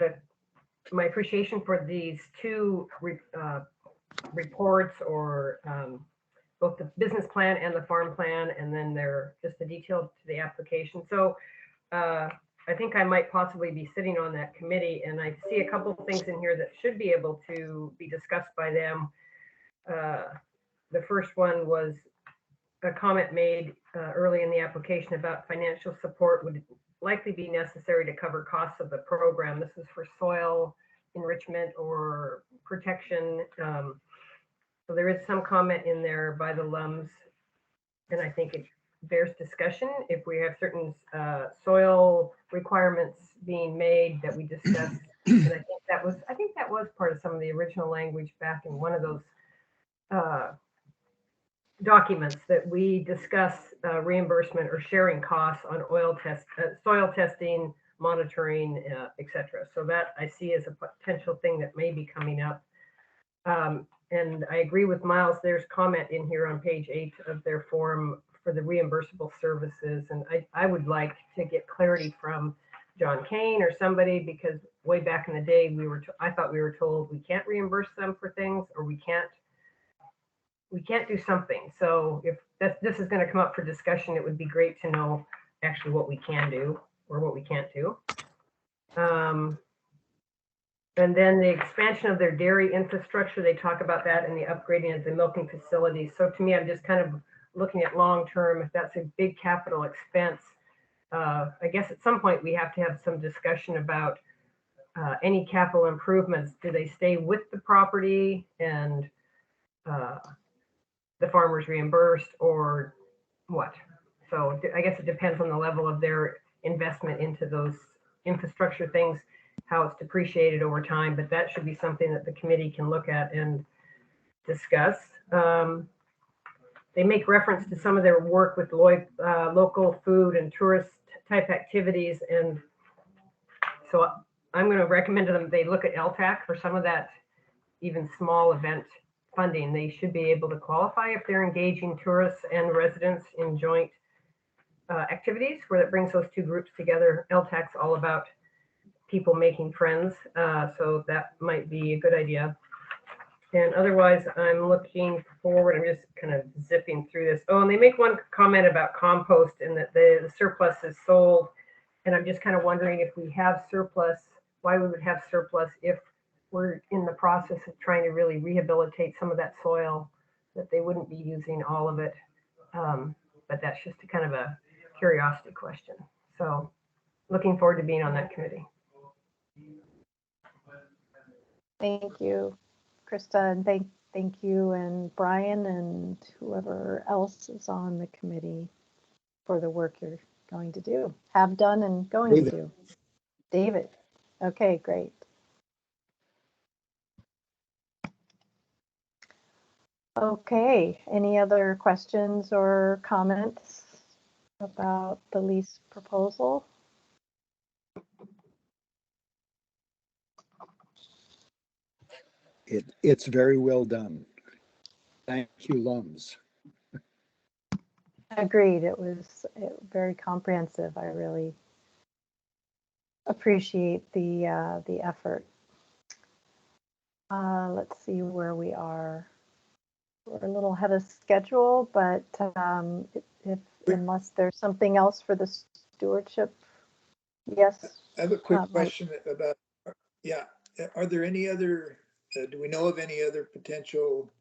my appreciation for these two reports, or both the business plan and the farm plan, and then they're just the detail to the application. So I think I might possibly be sitting on that committee, and I see a couple of things in here that should be able to be discussed by them. The first one was a comment made early in the application about financial support would likely be necessary to cover costs of the program. This is for soil enrichment or protection. So there is some comment in there by the LUMs, and I think it bears discussion. If we have certain soil requirements being made that we discussed, and I think that was part of some of the original language back in one of those documents, that we discuss reimbursement or sharing costs on soil testing, monitoring, etc. So that I see as a potential thing that may be coming up. And I agree with Miles. There's comment in here on page 8 of their form for the reimbursable services, and I would like to get clarity from John Kane or somebody, because way back in the day I thought we were told we can't reimburse them for things, or we can't do something. So if this is going to come up for discussion, it would be great to know actually what we can do or what we can't do. And then the expansion of their dairy infrastructure, they talk about that, and the upgrading of the milking facilities. So to me, I'm just kind of looking at long-term, if that's a big capital expense. I guess at some point we have to have some discussion about any capital improvements. Do they stay with the property and the farmers reimbursed, or what? So I guess it depends on the level of their investment into those infrastructure things, how it's depreciated over time, but that should be something that the committee can look at and discuss. They make reference to some of their work with local food and tourist type activities, and so I'm going to recommend to them they look at LTAC for some of that, even small event funding. They should be able to qualify if they're engaging tourists and residents in joint activities where that brings those two groups together. LTAC's all about people making friends, so that might be a good idea. And otherwise, I'm looking forward. I'm just kind of zipping through this. Oh, and they make one comment about compost and that the surplus is sold. And I'm just kind of wondering if we have surplus, why we would have surplus if we're in the process of trying to really rehabilitate some of that soil, that they wouldn't be using all of it. But that's just a kind of a curiosity question. So looking forward to being on that committee. Thank you, Krista, and thank you and Brian and whoever else is on the committee for the work you're going to do, have done and going to do. David. Okay, great. Okay, any other questions or comments about the lease proposal? It's very well done. Thank you, Lums. Agreed. It was very comprehensive. I really appreciate the effort. Let's see where we are. We're a little ahead of schedule, but unless there's something else for the stewardship, yes. I have a quick question about, yeah, are there any other, do we know of any other potential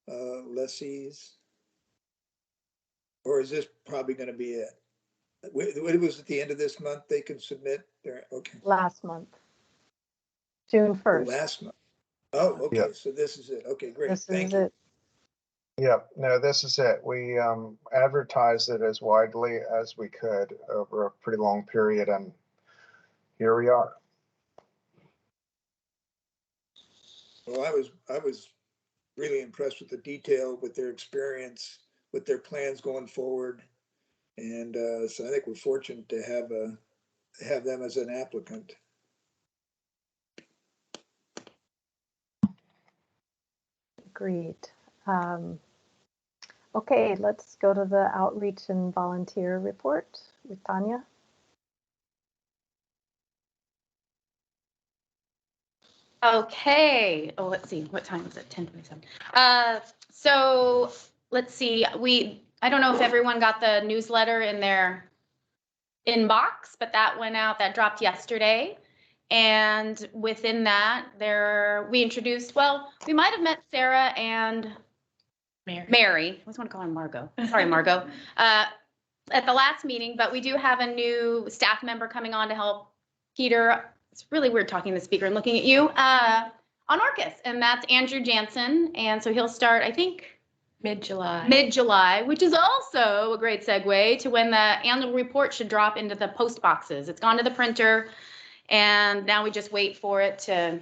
lessees? Or is this probably going to be it? It was at the end of this month they can submit their, okay. Last month, June 1st. Last month. Oh, okay, Yep. so this is it. Okay, great. This Thank is you. it. Yep, no, this is it. We advertised it as widely as we could over a pretty long period, and here we are. Well, I was really impressed with the detail, with their experience, with their plans going forward. And so I think we're fortunate to have them as an applicant. Agreed. Okay, let's go to the outreach and volunteer report with Tanya. Okay. Oh, let's see. What time is it? 10:27. So let's see. I don't know if everyone got the newsletter in their inbox, but that went out, that dropped yesterday. And within that, we introduced, well, we might have met Sarah and Mary. I always want to call her Margot. Sorry, Margot. At the last meeting, but we do have a new staff member coming on to help Peter. It's really weird talking to the speaker and looking at you on Orcas, and that's Andrew Jansen. And so he'll start, I think, mid-July, which is also a great segue to when the annual report should drop into the post boxes. It's gone to the printer, and now we just wait for it to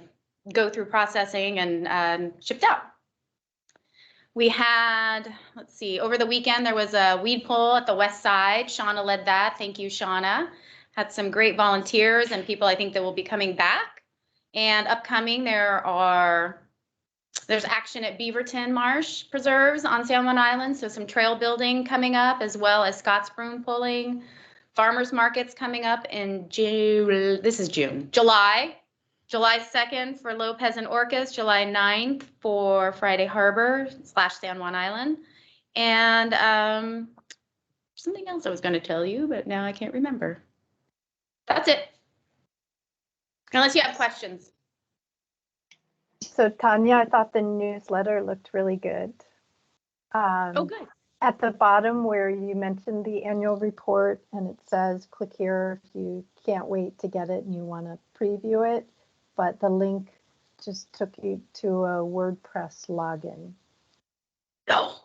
go through processing and shipped out. We had, let's see, over the weekend, there was a weed pull at the west side. Shauna led that. Thank you, Shauna. Had some great volunteers and people I think that will be coming back. And upcoming, there's action at Beaverton Marsh Preserves on San Juan Island. So some trail building coming up, as well as Scottsbroom pulling. Farmers markets coming up in June. This is June. July 2nd for Lopez and Orcas, July 9th for Friday Harbor / San Juan Island. And something else I was going to tell you, but now I can't remember. That's it. Unless you have questions. So Tanya, I thought the newsletter looked really good. Oh, good. At the bottom where you mentioned the annual report and it says click here if you can't wait to get it and you want to preview it, but the link just took you to a WordPress login. Oh.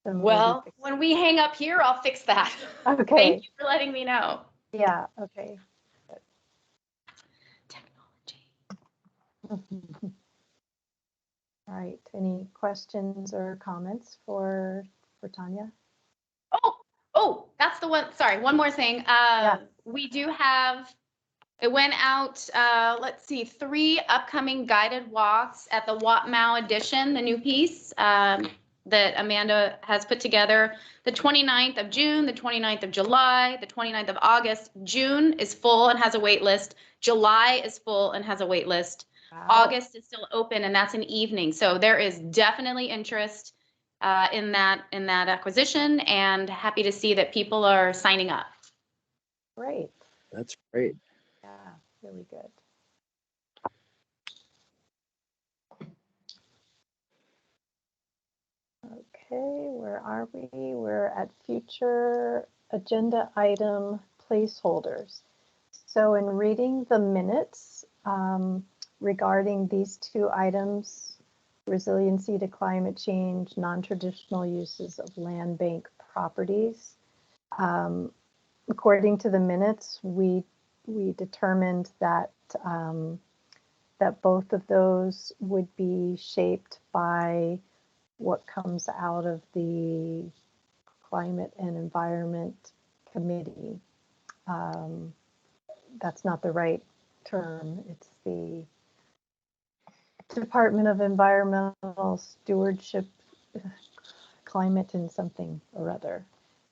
So well, when we hang up here, I'll fix that. Okay. Thank you for letting me know. Yeah, okay. Technology. All right, any questions or comments for Tanya? Oh, that's the one. Sorry, one more thing. We do have, it went out, let's see, 3 upcoming guided walks at the Watmow edition, the new piece that Amanda has put together. The 29th of June, the 29th of July, the 29th of August. June is full and has a wait list. July is full and has a wait list. August is still open, and that's an evening. So there is definitely interest in that acquisition, and happy to see that people are signing up. Great. That's great. Yeah, really good. Okay, where are we? We're at future agenda item placeholders. So in reading the minutes regarding these two items, resiliency to climate change, non-traditional uses of land bank properties, according to the minutes, we determined that that both of those would be shaped by what comes out of the Climate and Environment Committee. That's not the right term. It's the Department of Environmental Stewardship, Climate and something or other.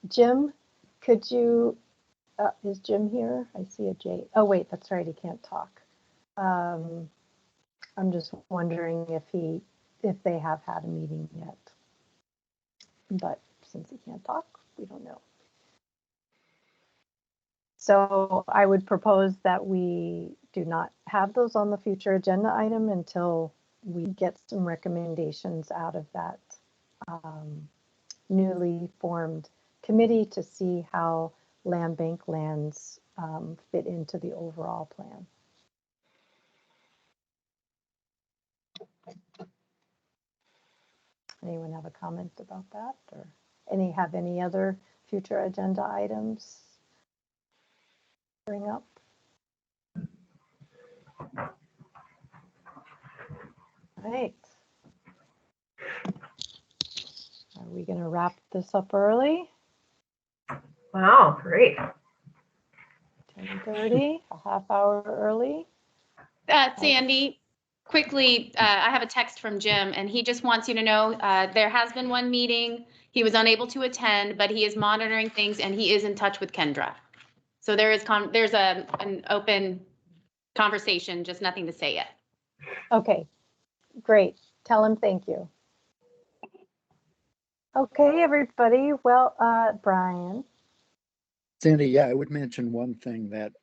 Jim, could you, is Jim here? I see a J. Oh, wait, that's right. He can't talk. I'm just wondering if they have had a meeting yet. But since he can't talk, we don't know. So I would propose that we do not have those on the future agenda item until we get some recommendations out of that newly formed committee to see how land bank lands fit into the overall plan. Anyone have a comment about that, or have any other future agenda items to bring up? All right. Are we going to wrap this up early? Wow, great. 10:30, a half hour early. Sandy, quickly, I have a text from Jim, and he just wants you to know there has been one meeting. He was unable to attend, but he is monitoring things, and he is in touch with Kendra. So there's an open conversation, just nothing to say yet. Okay, great. Tell him thank you. Okay, everybody. Well, Brian. Sandy, yeah, I would mention one thing that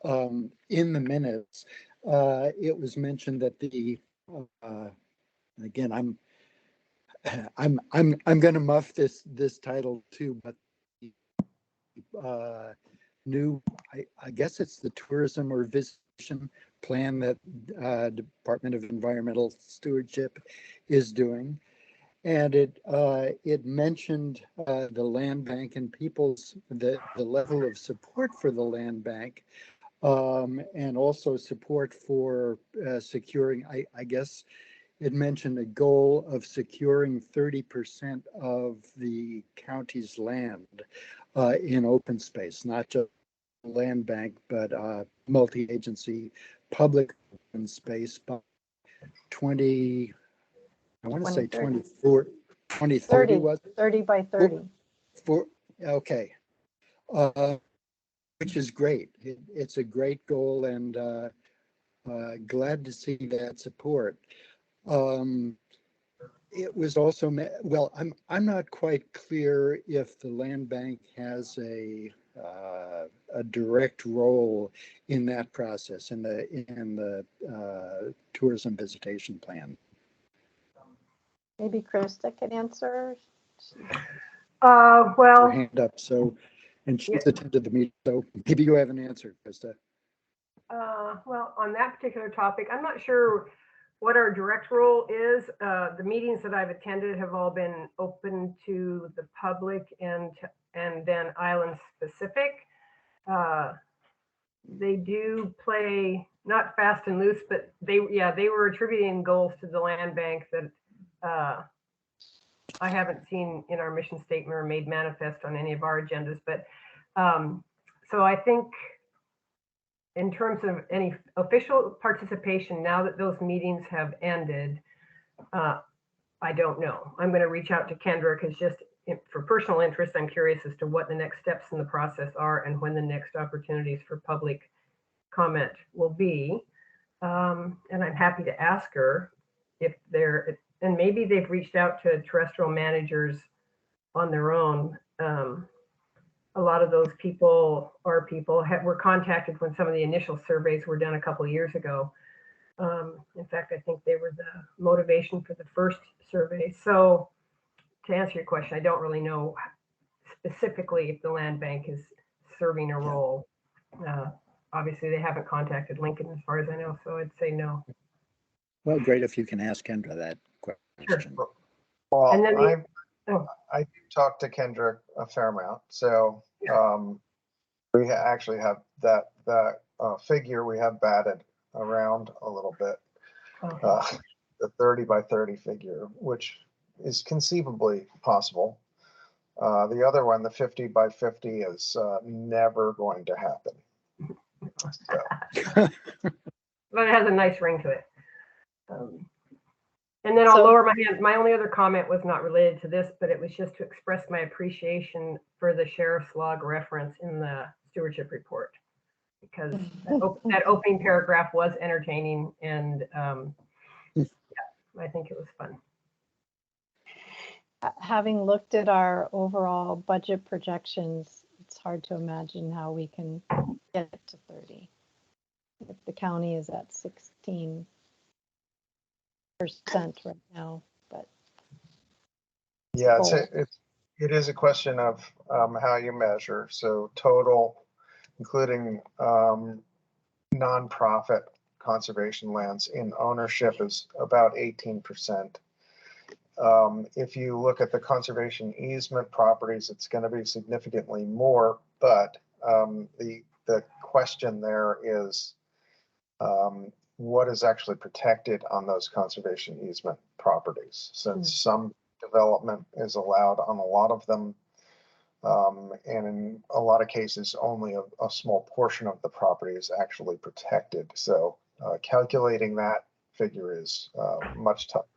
in the minutes, it was mentioned that the again, I'm going to muff this title too, but new, I guess it's the tourism or visitation plan that Department of Environmental Stewardship is doing. And it mentioned the land bank and the level of support for the land bank, and also support for securing, I guess it mentioned a goal of securing 30% of the county's land in open space, not just land bank, but multi-agency public open space by 20, I want to say 2030 was it? 30 by 30. Okay. Which is great. It's a great goal, and glad to see that support. It was also, well, I'm not quite clear if the land bank has a direct role in that process, in the tourism visitation plan. Maybe Krista can answer. Well, her hand up. So, and she's attended the meeting, so maybe you have an answer, Krista. Well, on that particular topic, I'm not sure what our direct role is. The meetings that I've attended have all been open to the public and then island specific. They do play not fast and loose, but they were attributing goals to the land bank that I haven't seen in our mission statement or made manifest on any of our agendas. But so I think in terms of any official participation, now that those meetings have ended, I don't know. I'm going to reach out to Kendra because just for personal interest, I'm curious as to what the next steps in the process are and when the next opportunities for public comment will be. And I'm happy to ask her if they're, and maybe they've reached out to terrestrial managers on their own. A lot of those people were contacted when some of the initial surveys were done a couple of years ago. In fact, I think they were the motivation for the first survey. So to answer your question, I don't really know specifically if the land bank is serving a role. Obviously, they haven't contacted Lincoln as far as I know, so I'd say no. Well, great if you can ask Kendra that question. Sure. Well, And then I do talk to Kendra a fair amount, so we actually have that figure we have batted around a little bit. The 30 by 30 figure, which is conceivably possible. The other one, the 50 by 50, is never going to happen. So. But it has a nice ring to it. And then I'll lower my hand. My only other comment was not related to this, but it was just to express my appreciation for the sheriff's log reference in the stewardship report, because that opening paragraph was entertaining, and yeah, I think it was fun. Having looked at our overall budget projections, it's hard to imagine how we can get to 30. If the county is at 16% right now, but yeah, it is a question of how you measure. So total, including nonprofit conservation lands in ownership, is about 18%. If you look at the conservation easement properties, it's going to be significantly more, but the question there is what is actually protected on those conservation easement properties, since some development is allowed on a lot of them, and in a lot of cases only a small portion of the property is actually protected. So calculating that figure is much tougher.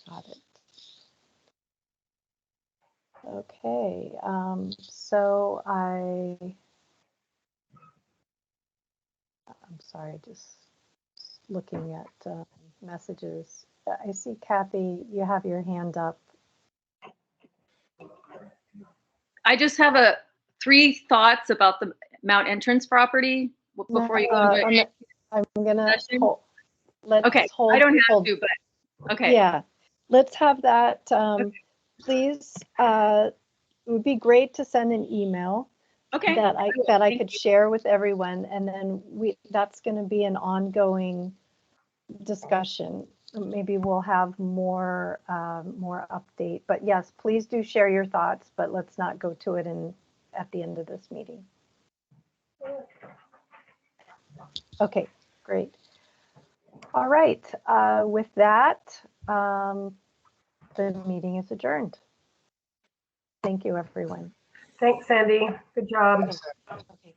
Got it. Okay, so I'm sorry, just looking at messages. I see Kathy, you have your hand up. I just have three thoughts about the Mount Entrance property before you go into it. I'm gonna hold, okay. Hold, I don't have hold. to, but okay. Yeah, let's have that. Please, it would be great to send an email that I could share with everyone, and then that's going to be an ongoing discussion. Maybe we'll have more update. But yes, please do share your thoughts, but let's not go to it at the end of this meeting. Okay, great. All right, with that, the meeting is adjourned. Thank you, everyone. Thanks, Sandy. Good job. Okay.